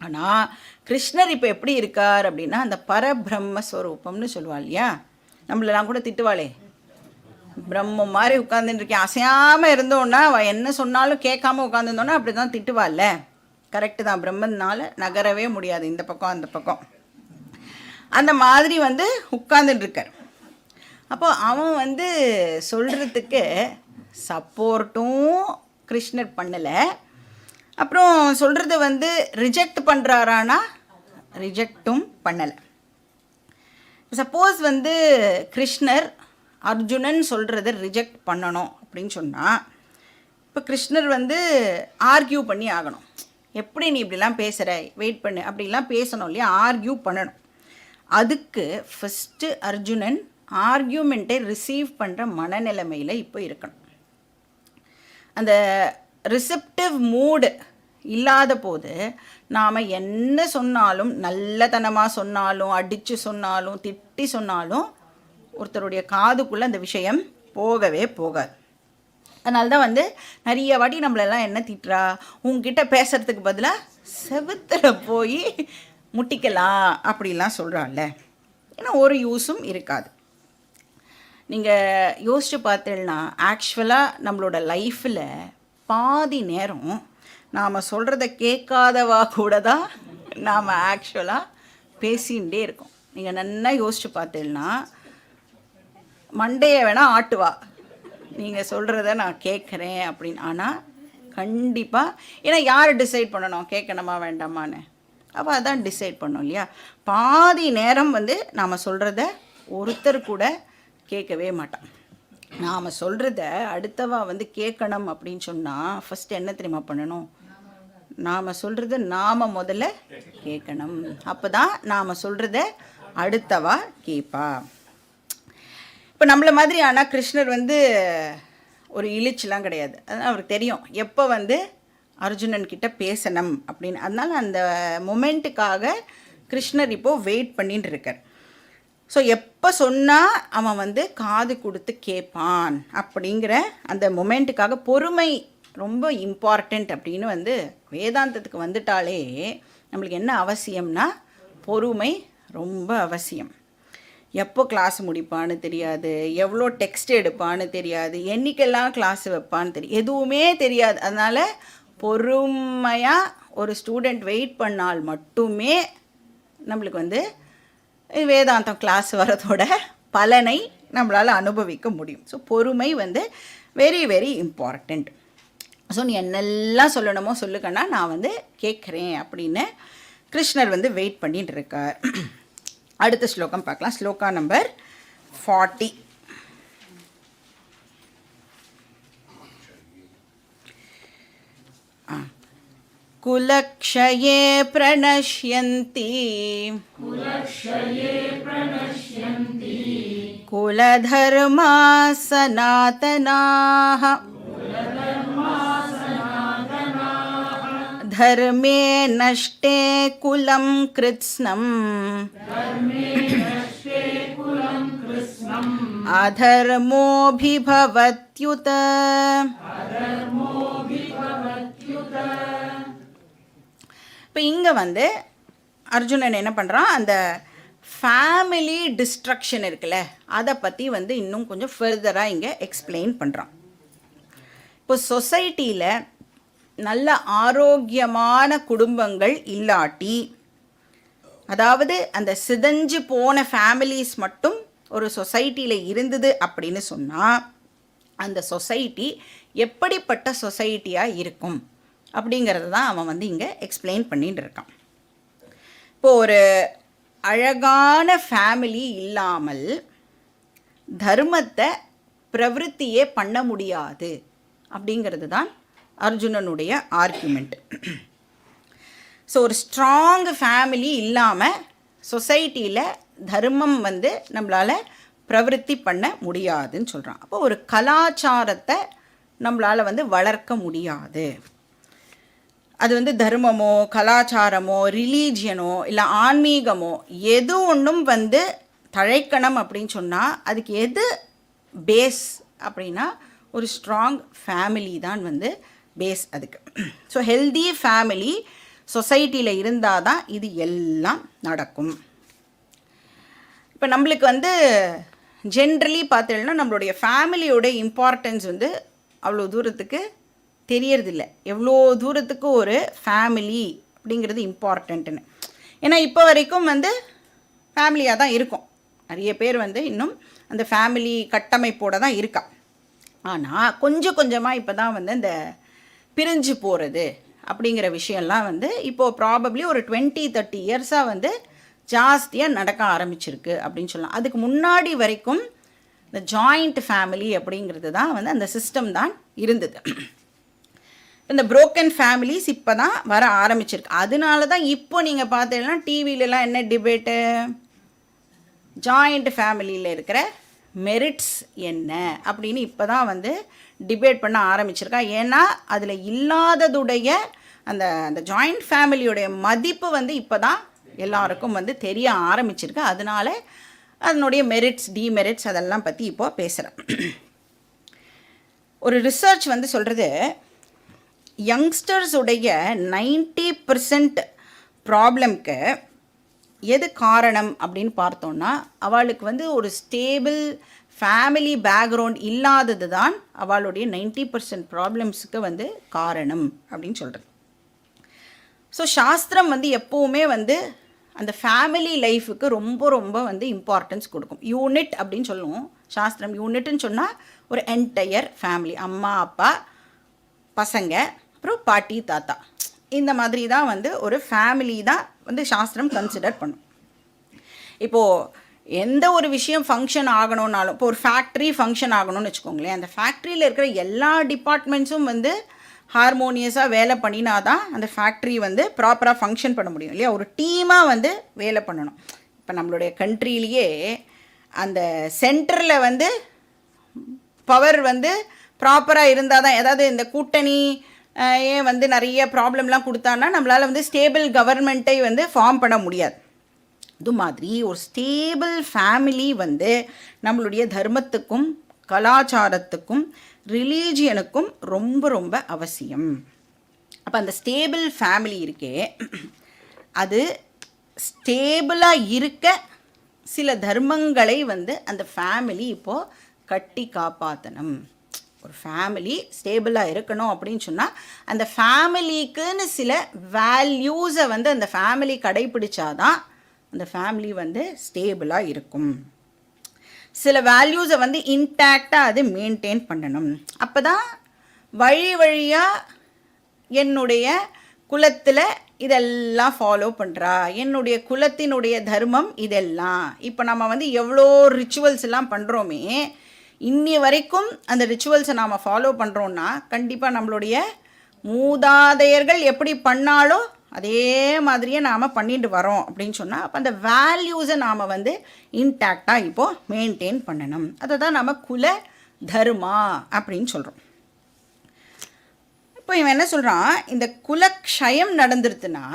ஆனால் கிருஷ்ணர் இப்போ எப்படி இருக்கார் அப்படின்னா அந்த பரபிரம்மஸ்வரூபம்னு சொல்லுவா இல்லையா? நம்மளெல்லாம் கூட திட்டுவாளே, பிரம்மம் மாதிரி உட்காந்துருக்கேன், அசையாமல் இருந்தோன்னா என்ன சொன்னாலும் கேட்காம உட்காந்துருந்தோன்னா அப்படி தான் திட்டுவாள்ல. கரெக்டு தான், பிரம்மனால நகரவே முடியாது இந்த பக்கம் அந்த பக்கம். அந்த மாதிரி உட்காந்துட்டுருக்கார். அப்போ அவன் சொல்கிறதுக்கு சப்போர்ட்டும் கிருஷ்ணர் பண்ணலை. அப்புறம் சொல்கிறது ரிஜெக்ட் பண்ணுறாரானா ரிஜெக்டும் பண்ணலை. சப்போஸ் கிருஷ்ணர் அர்ஜுனன் சொல்கிறத ரிஜெக்ட் பண்ணணும் அப்படின்னு சொன்னால் இப்போ கிருஷ்ணர் ஆர்கியூ பண்ணி ஆகணும். எப்படி நீ இப்படிலாம் பேசுகிற, வெயிட் பண்ணு அப்படிலாம் பேசணும் இல்லையா? ஆர்கியூ பண்ணணும். அதுக்கு ஃபஸ்ட்டு அர்ஜுனன் ஆர்கியூமெண்ட்டை ரிசீவ் பண்ணுற மனநிலைமையில் இப்போ இருக்கணும். அந்த ரிசெப்டிவ் மூடு இல்லாத போது நாம் என்ன சொன்னாலும், நல்லதனமாக சொன்னாலும், அடித்து சொன்னாலும், திட்டி சொன்னாலும் ஒருத்தருடைய காதுக்குள்ளே அந்த விஷயம் போகவே போகாது. அதனால தான் வந்து நிறைய வாட்டி நம்மளெல்லாம் என்ன திட்டுறா, உங்ககிட்ட பேசுகிறதுக்கு பதிலாக செவுத்தில் போய் முட்டிக்கலாம் அப்படிலாம் சொல்கிறாள்ல. ஏன்னா ஒரு யூஸும் இருக்காது. நீங்கள் யோசித்து பார்த்தீங்கன்னா ஆக்சுவலாக நம்மளோட லைஃப்பில் பாதி நேரம் நாம் சொல்கிறத கேட்காதவா கூட தான் நாம் ஆக்சுவலாக பேசிகிட்டே இருக்கோம். நீங்கள் நல்லா யோசித்து பார்த்தீங்கன்னா மண்டையை வேணால் ஆட்டுவா, நீங்கள் சொல்கிறத நான் கேட்குறேன் அப்படின்னு. ஆனால் கண்டிப்பாக, ஏன்னா யார் டிசைட் பண்ணணும் கேட்கணுமா வேண்டாமான்னு? அப்போ அதான் டிசைட் பண்ணோம் இல்லையா. பாதி நேரம் வந்து நாம் சொல்கிறத ஒருத்தர் கூட கேட்கவே மாட்டான். நாம் சொல்கிறத அடுத்தவா வந்து கேட்கணும் அப்படின்னு சொன்னால் ஃபஸ்ட்டு என்ன தெரியுமா பண்ணணும்? நாம் சொல்கிறத நாம் முதல்ல கேட்கணும். அப்போ தான் நாம் சொல்கிறத அடுத்தவா கேட்பா. இப்போ நம்மளை மாதிரி ஆனால் கிருஷ்ணர் வந்து ஒரு இழிச்செலாம் கிடையாது. அதனால் அவருக்கு தெரியும் எப்போ வந்து அர்ஜுனன் கிட்ட பேசணும் அப்படின்னு. அதனால் அந்த மொமெண்ட்டுக்காக கிருஷ்ணர் இப்போது வெயிட் பண்ணிட்டு இருக்கார். ஸோ எப்போ சொன்னால் அவன் வந்து காது கொடுத்து கேட்பான் அப்படிங்கிற அந்த மொமெண்ட்டுக்காக பொறுமை ரொம்ப இம்பார்ட்டண்ட் அப்படின்னு வந்து வேதாந்தத்துக்கு வந்துட்டாலே நம்மளுக்கு என்ன அவசியம்னா பொறுமை ரொம்ப அவசியம். எப்போ கிளாஸ் முடிப்பான்னு தெரியாது, எவ்வளோ டெக்ஸ்ட் எடுப்பான்னு தெரியாது, என்றைக்கெல்லாம் கிளாஸ் வைப்பான்னு தெரியும், எதுவுமே தெரியாது. அதனால் பொறுமையாக ஒரு ஸ்டூடெண்ட் வெயிட் பண்ணால் மட்டுமே நம்மளுக்கு வந்து வேதாந்தம் கிளாஸ் வரதோட பலனை நம்மளால் அனுபவிக்க முடியும். ஸோ பொறுமை வந்து வெரி வெரி இம்பார்ட்டண்ட். ஸோ நீ என்னெல்லாம் சொல்லணுமோ சொல்லுக்கன்னா நான் வந்து கேட்குறேன் அப்படின்னு கிருஷ்ணர் வந்து வெயிட் பண்ணிட்டு இருக்கார். அடுத்த ஸ்லோகம் பார்க்கலாம். ஸ்லோகா நம்பர் 40. குலக்ஷயே பிரணஷ்யந்தி குலதர்மா சநாதனாஹ தர்மே நஷ்டே குலம் கிருத்ஸ்னம் அதர்மோபிபவத்யுத. இப்போ இங்கே வந்து அர்ஜுனன் என்ன பண்ணுறான், அந்த ஃபேமிலி டிஸ்ட்ரக்ஷன் இருக்குல்ல அதை பற்றி வந்து இன்னும் கொஞ்சம் ஃபர்தராக இங்கே எக்ஸ்பிளைன் பண்ணுறான். இப்போ சொசைட்டியில் நல்ல ஆரோக்கியமான குடும்பங்கள் இல்லாட்டி, அதாவது அந்த சிதைஞ்சு போன ஃபேமிலிஸ் மட்டும் ஒரு சொசைட்டியில் இருந்தது அப்படின்னு சொன்னால் அந்த சொசைட்டி எப்படிப்பட்ட சொசைட்டியாக இருக்கும் அப்படிங்கிறது தான் அவன் வந்து இங்கே எக்ஸ்பிளைன் பண்ணிட்டு இருக்கான். இப்போது ஒரு அழகான ஃபேமிலி இல்லாமல் தர்மத்தை பிரவருத்தியே பண்ண முடியாது அப்படிங்கிறது தான் அர்ஜுனனுடைய ஆர்குமெண்ட். ஸோ ஒரு ஸ்ட்ராங் ஃபேமிலி இல்லாமல் சொசைட்டியில் தர்மம் வந்து நம்மளால் பிரவருத்தி பண்ண முடியாதுன்னு சொல்கிறான். அப்போ ஒரு கலாச்சாரத்தை நம்மளால் வந்து வளர்க்க முடியாது. அது வந்து தர்மமோ கலாச்சாரமோ ரிலீஜியனோ இல்லை ஆன்மீகமோ எது ஒன்றும் வந்து தழைக்கணும் அப்படின்னு சொன்னால் அதுக்கு எது பேஸ் அப்படின்னா ஒரு ஸ்ட்ராங் ஃபேமிலி தான் வந்து பேஸ் அதுக்கு. ஸோ ஹெல்தி ஃபேமிலி சொசைட்டியில் இருந்தால் தான் இது எல்லாம் நடக்கும். இப்போ நம்மளுக்கு வந்து ஜென்ரலி பார்த்தீங்கன்னா நம்மளுடைய ஃபேமிலியோட இம்பார்ட்டன்ஸ் வந்து அவ்வளோ தூரத்துக்கு தெரியறதில்ல. எவ்வளோ தூரத்துக்கு ஒரு ஃபேமிலி அப்படிங்கிறது இம்பார்ட்டண்ட்டுன்னு. ஏன்னா இப்போ வரைக்கும் வந்து ஃபேமிலியாக தான் இருக்கும். நிறைய பேர் வந்து இன்னும் அந்த ஃபேமிலி கட்டமைப்போடு தான் இருக்கா. ஆனால் கொஞ்சம் கொஞ்சமாக இப்போ தான் வந்து இந்த பிரிஞ்சு போகிறது அப்படிங்கிற விஷயம்லாம் வந்து இப்போது ப்ராபப்ளி ஒரு 20-30 இயர்ஸாக வந்து ஜாஸ்தியாக நடக்க ஆரம்பிச்சிருக்கு அப்படின்னு சொல்லலாம். அதுக்கு முன்னாடி வரைக்கும் இந்த ஜாயிண்ட் ஃபேமிலி அப்படிங்கிறது தான் வந்து அந்த சிஸ்டம் தான் இருந்தது. இந்த புரோக்கன் ஃபேமிலிஸ் இப்போ தான் வர ஆரம்பிச்சிருக்கு. அதனால தான் இப்போ நீங்கள் பார்த்தீங்கன்னா டிவிலலாம் என்ன டிபேட்டு, ஜாயிண்ட் ஃபேமிலியில் இருக்கிற மெரிட்ஸ் என்ன அப்படின்னு இப்போ தான் வந்து டிபேட் பண்ண ஆரம்பிச்சிருக்கா. ஏன்னா அதில் இல்லாததுடைய அந்த அந்த ஜாயிண்ட் ஃபேமிலியோடைய மதிப்பு வந்து இப்போ தான் எல்லாருக்கும் வந்து தெரிய ஆரம்பிச்சிருக்கு. அதனால அதனுடைய மெரிட்ஸ் டிமெரிட்ஸ் அதெல்லாம் பற்றி இப்போது பேசுகிறேன். ஒரு ரிசர்ச் வந்து சொல்கிறது, யங்ஸ்டர்ஸுடைய 90% ப்ராப்ளம்க்கு எது காரணம் அப்படின்னு பார்த்தோன்னா, அவளுக்கு வந்து ஒரு ஸ்டேபிள் ஃபேமிலி பேக்ரவுண்ட் இல்லாதது தான் அவளுடைய 90% ப்ராப்ளம்ஸுக்கு வந்து காரணம் அப்படின்னு சொல்கிறது. ஸோ சாஸ்திரம் வந்து எப்போவுமே வந்து அந்த ஃபேமிலி லைஃபுக்கு ரொம்ப ரொம்ப வந்து இம்பார்ட்டன்ஸ் கொடுக்கும். யூனிட் அப்படின்னு சொல்லுவோம் சாஸ்திரம். யூனிட்னு சொன்னால் ஒரு என்டையர் ஃபேமிலி, அம்மா அப்பா பசங்க அப்புறம் பாட்டி தாத்தா, இந்த மாதிரி தான் வந்து ஒரு ஃபேமிலி தான் வந்து சாஸ்திரம் கன்சிடர் பண்ணும். இப்போது எந்த ஒரு விஷயம் ஃபங்க்ஷன் ஆகணுன்னாலும், இப்போ ஒரு ஃபேக்ட்ரி ஃபங்க்ஷன் ஆகணும்னு வச்சுக்கோங்களேன், அந்த ஃபேக்ட்ரியில் இருக்கிற எல்லா டிபார்ட்மெண்ட்ஸும் வந்து ஹார்மோனியஸாக வேலை பண்ணினா தான் அந்த ஃபேக்ட்ரி வந்து ப்ராப்பராக ஃபங்க்ஷன் பண்ண முடியும் இல்லையா? ஒரு டீமாக வந்து வேலை பண்ணணும். இப்போ நம்மளுடைய கண்ட்ரிலேயே அந்த சென்டரில் வந்து பவர் வந்து ப்ராப்பராக இருந்தால் தான், ஏதாவது இந்த கூட்டணி ஏன் வந்து நிறைய ப்ராப்ளம்லாம் கொடுத்தான்னா நம்மளால் வந்து ஸ்டேபிள் கவர்மெண்ட்டை வந்து ஃபார்ம் பண்ண முடியாது. இது மாதிரி ஒரு ஸ்டேபிள் ஃபேமிலி வந்து நம்மளுடைய தர்மத்துக்கும் கலாச்சாரத்துக்கும் ரிலீஜியனுக்கும் ரொம்ப ரொம்ப அவசியம். அப்போ அந்த ஸ்டேபிள் ஃபேமிலி இருக்கே, அது ஸ்டேபிளாக இருக்க சில தர்மங்களை வந்து அந்த ஃபேமிலி இப்போது கட்டி காப்பாற்றணும். ஒரு ஃபேமிலி ஸ்டேபிளாக இருக்கணும் அப்படின்னு சொன்னால் அந்த ஃபேமிலிக்குன்னு சில வேல்யூஸை வந்து அந்த ஃபேமிலி கடைப்பிடிச்சாதான் அந்த ஃபேமிலி வந்து ஸ்டேபிளாக இருக்கும். சில வேல்யூஸை வந்து இன்டாக்டாக அது மெயின்டைன் பண்ணணும். அப்போ தான் வழி வழியாக என்னுடைய குலத்தில் இதெல்லாம் ஃபாலோ பண்ணுறா, என்னுடைய குலத்தினுடைய தர்மம் இதெல்லாம். இப்போ நம்ம வந்து எவ்வளோ ரிச்சுவல்ஸ் எல்லாம் பண்ணுறோமே, இன்னி வரைக்கும் அந்த ரிச்சுவல்ஸை நாம் ஃபாலோ பண்ணுறோன்னா கண்டிப்பாக நம்மளுடைய மூதாதையர்கள் எப்படி பண்ணாலோ அதே மாதிரியே நாம் பண்ணிட்டு வரோம் அப்படின்னு சொன்னால், அப்போ அந்த வேல்யூஸை நாம் வந்து இன்டாக்டாக இப்போது மெயின்டைன் பண்ணணும். அதை தான் நம்ம குல தர்மா அப்படின்னு சொல்கிறோம். இப்போ இவன் என்ன சொல்கிறான், இந்த குலக்ஷயம் நடந்துருதுன்னா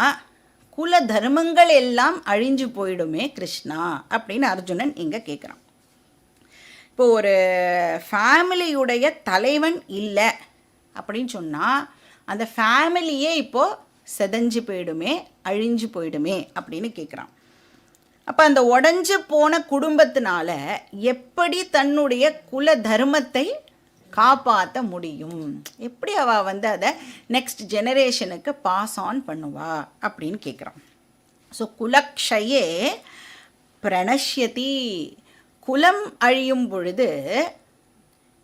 குல தர்மங்கள் எல்லாம் அழிஞ்சு போயிடுமே கிருஷ்ணா அப்படின்னு அர்ஜுனன் இங்கே கேட்குறான். இப்போ ஒரு ஃபேமிலியுடைய தலைவன் இல்லை அப்படின்னு சொன்னால் அந்த ஃபேமிலியே இப்போது செதஞ்சு போயிடுமே, அழிஞ்சு போயிடுமே அப்படின்னு கேட்குறான். அப்போ அந்த உடஞ்சு போன குடும்பத்தினால எப்படி தன்னுடைய குல தர்மத்தை காப்பாற்ற முடியும், எப்படி அவள் வந்து அதை நெக்ஸ்ட் ஜெனரேஷனுக்கு பாஸ் ஆன் பண்ணுவா அப்படின்னு கேட்குறான். ஸோ குலக்ஷயே பிரணஷ்யதி, குலம் அழியும் பொழுது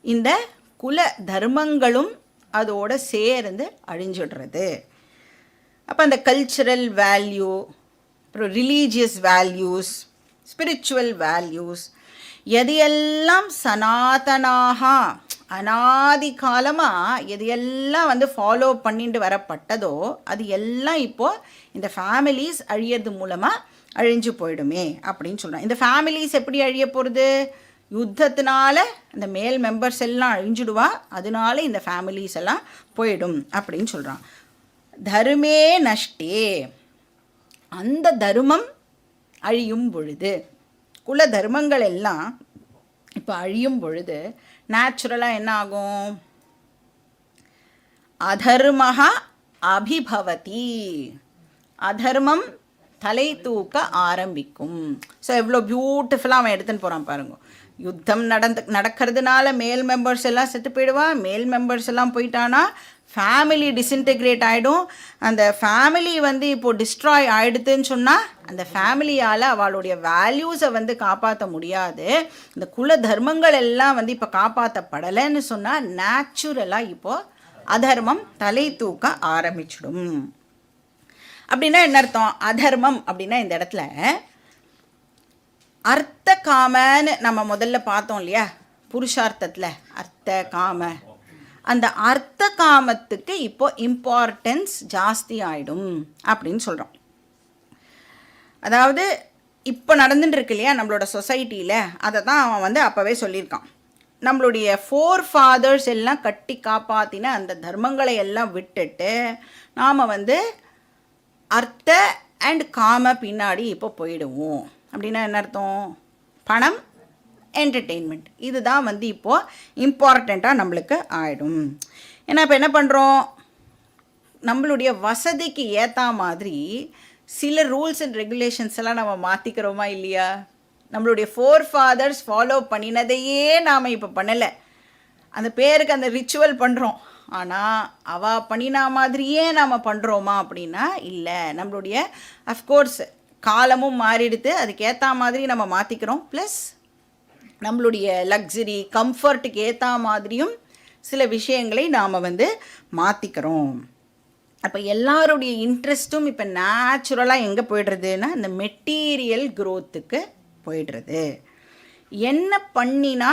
இந்த குல தர்மங்களும் அதோடு சேர்ந்து அழிஞ்சிடுறது. அப்போ அந்த கல்ச்சுரல் வேல்யூ, அப்புறம் ரிலீஜியஸ் வேல்யூஸ், ஸ்பிரிச்சுவல் வேல்யூஸ், எது எல்லாம் சனாதனாக அனாதி காலமாக எது எல்லாம் வந்து ஃபாலோ பண்ணிட்டு வரப்பட்டதோ அது எல்லாம் இப்போது இந்த ஃபேமிலிஸ் அழியறது மூலமாக அழிஞ்சு போயிடுமே அப்படின்னு சொல்கிறான். இந்த ஃபேமிலிஸ் எப்படி அழிய போகிறது, யுத்தத்தினால அந்த மேல் மெம்பர்ஸ் எல்லாம் அழிஞ்சிடுவா, அதனால இந்த ஃபேமிலிஸ் எல்லாம் போயிடும் அப்படின்னு சொல்கிறான். தர்மே நஷ்டே, அந்த தர்மம் அழியும் பொழுது, குல தர்மங்கள் எல்லாம் இப்போ அழியும் பொழுது நேச்சுரலாக என்ன ஆகும், அதர்மஹா அபிபவதி, அதர்மம் தலை தூக்க ஆரம்பிக்கும். ஸோ எவ்வளோ பியூட்டிஃபுல்லாக அவன் எடுத்துன்னு போகிறான் பாருங்க. யுத்தம் நடக்கிறதுனால மேல் மெம்பர்ஸ் எல்லாம் செத்து போயிடுவா, மேல் மெம்பர்ஸ் எல்லாம் போயிட்டானா ஃபேமிலி டிஸ்இன்டெகிரேட் ஆகிடும். அந்த ஃபேமிலி வந்து இப்போது டிஸ்ட்ராய் ஆகிடுதுன்னு சொன்னால் அந்த ஃபேமிலியால் அவளுடைய வேல்யூஸை வந்து காப்பாற்ற முடியாது. இந்த குல தர்மங்கள் எல்லாம் வந்து இப்போ காப்பாற்றப்படலைன்னு சொன்னால் நேச்சுரலாக இப்போது அதர்மம் தலை தூக்க ஆரம்பிச்சிடும். அப்படின்னா என்ன அர்த்தம், அதர்மம் அப்படின்னா இந்த இடத்துல அர்த்த காமன்னு நம்ம முதல்ல பார்த்தோம் இல்லையா, புருஷார்த்தத்தில் அர்த்த காம, அந்த அர்த்த காமத்துக்கு இப்போ இம்பார்ட்டன்ஸ் ஜாஸ்தி ஆகிடும் அப்படின்னு சொல்கிறோம். அதாவது இப்போ நடந்துட்டு இருக்கு இல்லையா நம்மளோட சொசைட்டியில், அதை தான் அவன் வந்து அப்போவே சொல்லியிருக்கான். நம்மளுடைய ஃபோர் ஃபாதர்ஸ் எல்லாம் கட்டி காப்பாற்றின அந்த தர்மங்களை எல்லாம் விட்டுட்டு நாம் வந்து அர்த்த அண்ட் காம பின்னாடி இப்போ போயிடுவோம். அப்படின்னா என்ன அர்த்தம்? பணம், என்டர்டெயின்மெண்ட், இதுதான் வந்து இப்போது இம்பார்ட்டண்ட்டாக நம்மளுக்கு ஆகிடும். ஏன்னா இப்போ என்ன பண்ணுறோம், நம்மளுடைய வசதிக்கு ஏற்ற மாதிரி சில ரூல்ஸ் அண்ட் ரெகுலேஷன்ஸ் எல்லாம் நம்ம மாற்றிக்கிறோமா இல்லையா? நம்மளுடைய ஃபோர் ஃபாதர்ஸ் ஃபாலோ பண்ணினதையே நாம் இப்போ பண்ணலை. அந்த பேருக்கு அந்த ரிச்சுவல் பண்ணுறோம், ஆனால் அவள் பண்ணினா மாதிரியே நாம் பண்ணுறோமா அப்படின்னா இல்லை. நம்மளுடைய அஃப்கோர்ஸ் காலமும் மாறிடுது, அதுக்கேற்ற மாதிரி நம்ம மாற்றிக்கிறோம். ப்ளஸ் நம்மளுடைய லக்ஸரி கம்ஃபர்ட்டுக்கு ஏற்ற மாதிரியும் சில விஷயங்களை நாம் வந்து மாற்றிக்கிறோம். அப்போ எல்லாருடைய இன்ட்ரெஸ்ட்டும் இப்போ நேச்சுரலாக எங்கே போய்டுறதுன்னா இந்த மெட்டீரியல் க்ரோத்துக்கு போய்டுறது. என்ன பண்ணினா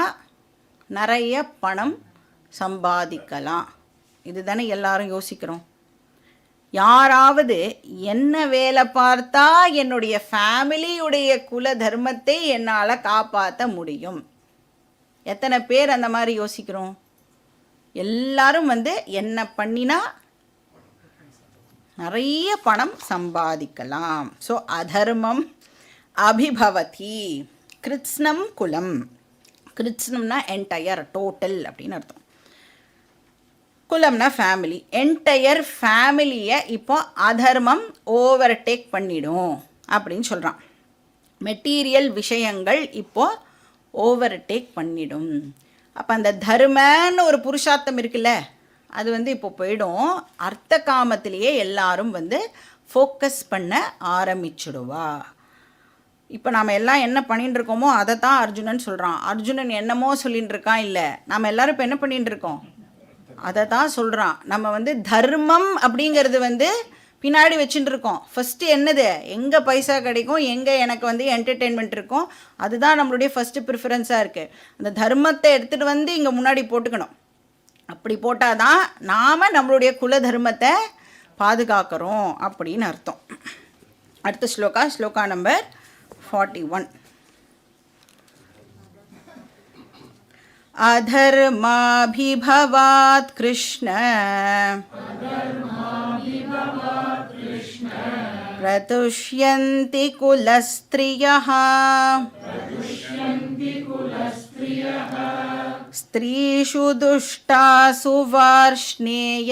நிறைய பணம் சம்பாதிக்கலாம், இது தானே எல்லாரும் யோசிக்கிறோம். யாராவது என்ன வேலை பார்த்தா என்னுடைய ஃபேமிலியுடைய குல தர்மத்தை என்னால் காப்பாற்ற முடியும்? எத்தனை பேர் அந்த மாதிரி யோசிக்கிறோம்? எல்லாரும் வந்து என்ன பண்ணினா நிறைய பணம் சம்பாதிக்கலாம். ஸோ அதர்மம் அபிபவதி கிருத்ஸ்னம் குலம். கிருத்ஸ்னம்னா என்டையர், டோட்டல் அப்படின்னு அர்த்தம். குலம்னா ஃபேமிலி. என்டையர் ஃபேமிலியை இப்போ அதர்மம் ஓவர்டேக் பண்ணிடும் அப்படின்னு சொல்கிறான். மெட்டீரியல் விஷயங்கள் இப்போது ஓவர்டேக் பண்ணிடும். அப்போ அந்த தர்மன்னு ஒரு புருஷார்த்தம் இருக்குல்ல, அது வந்து இப்போ போயிடும். அர்த்த காமத்திலேயே எல்லாரும் வந்து ஃபோக்கஸ் பண்ண ஆரம்பிச்சுடுவா. இப்போ நாம் எல்லாம் என்ன பண்ணிட்டு இருக்கோமோ அதை தான் அர்ஜுனன் சொல்கிறான். அர்ஜுனன் என்னமோ சொல்லிகிட்டு இருக்கான், இல்லை நம்ம எல்லோரும் இப்போ என்ன பண்ணிட்டு இருக்கோம் அதை தான் சொல்கிறான். நம்ம வந்து தர்மம் அப்படிங்கிறது வந்து பின்னாடி வச்சுட்டு இருக்கோம். ஃபஸ்ட்டு என்னது, எங்கே பைசா கிடைக்கும், எங்கே எனக்கு வந்து என்டர்டெயின்மெண்ட் இருக்கும், அதுதான் நம்மளுடைய ஃபஸ்ட்டு ப்ரிஃபரன்ஸாக இருக்குது. அந்த தர்மத்தை எடுத்துகிட்டு வந்து இங்கே முன்னாடி போட்டுக்கணும். அப்படி போட்டால் தான் நாம் நம்மளுடைய குல தர்மத்தை பாதுகாக்கிறோம் அப்படின்னு அர்த்தம். அடுத்த ஸ்லோகா நம்பர் 41. அதர்மாபிபவாத் கிருஷ்ண பிரதுஷ்யந்தி குலஸ்த்ரியः ஸ்திரீஷு துஷ்டாசு வார்ஷ்ணேய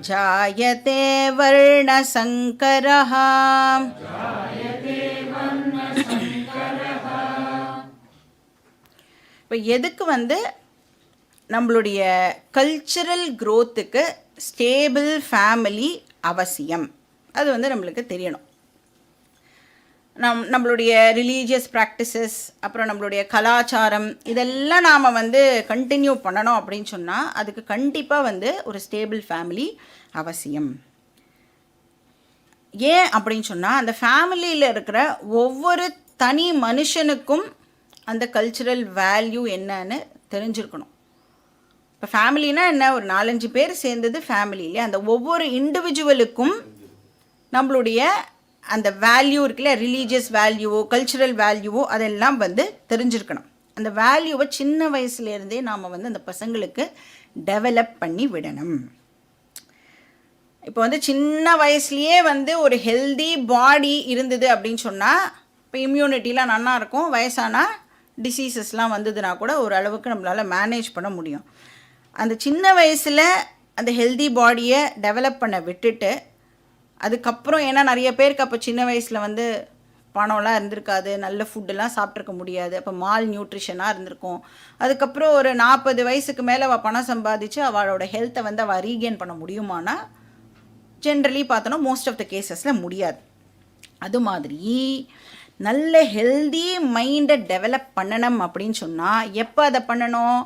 ஜாயதே வர்ணசங்கரः. இப்போ எதுக்கு வந்து நம்மளுடைய கல்ச்சரல் க்ரோத்துக்கு ஸ்டேபிள் ஃபேமிலி அவசியம், அது வந்து நம்மளுக்கு தெரியணும். நம்மளுடைய ரிலீஜியஸ் ப்ராக்டிசஸ், அப்புறம் நம்மளுடைய கலாச்சாரம், இதெல்லாம் நாம் வந்து கண்டினியூ பண்ணணும் அப்படின்னு சொன்னால் அதுக்கு கண்டிப்பாக வந்து ஒரு ஸ்டேபிள் ஃபேமிலி அவசியம். ஏன் அப்படின்னு சொன்னால் அந்த ஃபேமிலியில் இருக்கிற ஒவ்வொரு தனி மனுஷனுக்கும் அந்த கல்ச்சுரல் வேல்யூ என்னன்னு தெரிஞ்சிருக்கணும். இப்போ ஃபேமிலினா என்ன, ஒரு 4-5 பேர் சேர்ந்தது ஃபேமிலியிலே அந்த ஒவ்வொரு இண்டிவிஜுவலுக்கும் நம்மளுடைய அந்த வேல்யூ இருக்குல்ல, ரிலீஜியஸ் வேல்யூவோ கல்ச்சுரல் வேல்யூவோ அதெல்லாம் வந்து தெரிஞ்சிருக்கணும். அந்த வேல்யூவை சின்ன வயசுலேருந்தே நாம் வந்து அந்த பசங்களுக்கு டெவலப் பண்ணி விடணும். இப்போ வந்து சின்ன வயசுலேயே வந்து ஒரு ஹெல்தி பாடி இருந்தது அப்படின்னு சொன்னால் இப்போ இம்யூனிட்டிலாம் நல்லா இருக்கும். வயசானால் டிசீசஸ்லாம் வந்ததுன்னா கூட ஓரளவுக்கு நம்மளால் மேனேஜ் பண்ண முடியும். அந்த சின்ன வயசில் அந்த ஹெல்தி பாடியை டெவலப் பண்ண விட்டுட்டு அதுக்கப்புறம், ஏன்னா நிறைய பேருக்கு அப்போ சின்ன வயசில் வந்து பணம்லாம் இருந்திருக்காது, நல்ல ஃபுட்டெல்லாம் சாப்பிட்ருக்க முடியாது, அப்போ மால் நியூட்ரிஷனாக இருந்திருக்கும். அதுக்கப்புறம் ஒரு 40 வயசுக்கு மேலே அவள் பணம் சம்பாதிச்சு அவளோட ஹெல்த்தை வந்து அவள் ரீகெயின் பண்ண முடியுமானா ஜென்ரலி பார்த்தோன்னா மோஸ்ட் ஆஃப் த கேசஸில் முடியாது. அது மாதிரி நல்ல ஹெல்தி மைண்டை டெவலப் பண்ணணும் அப்படின்னு சொன்னால் எப்போ அதை பண்ணணும்,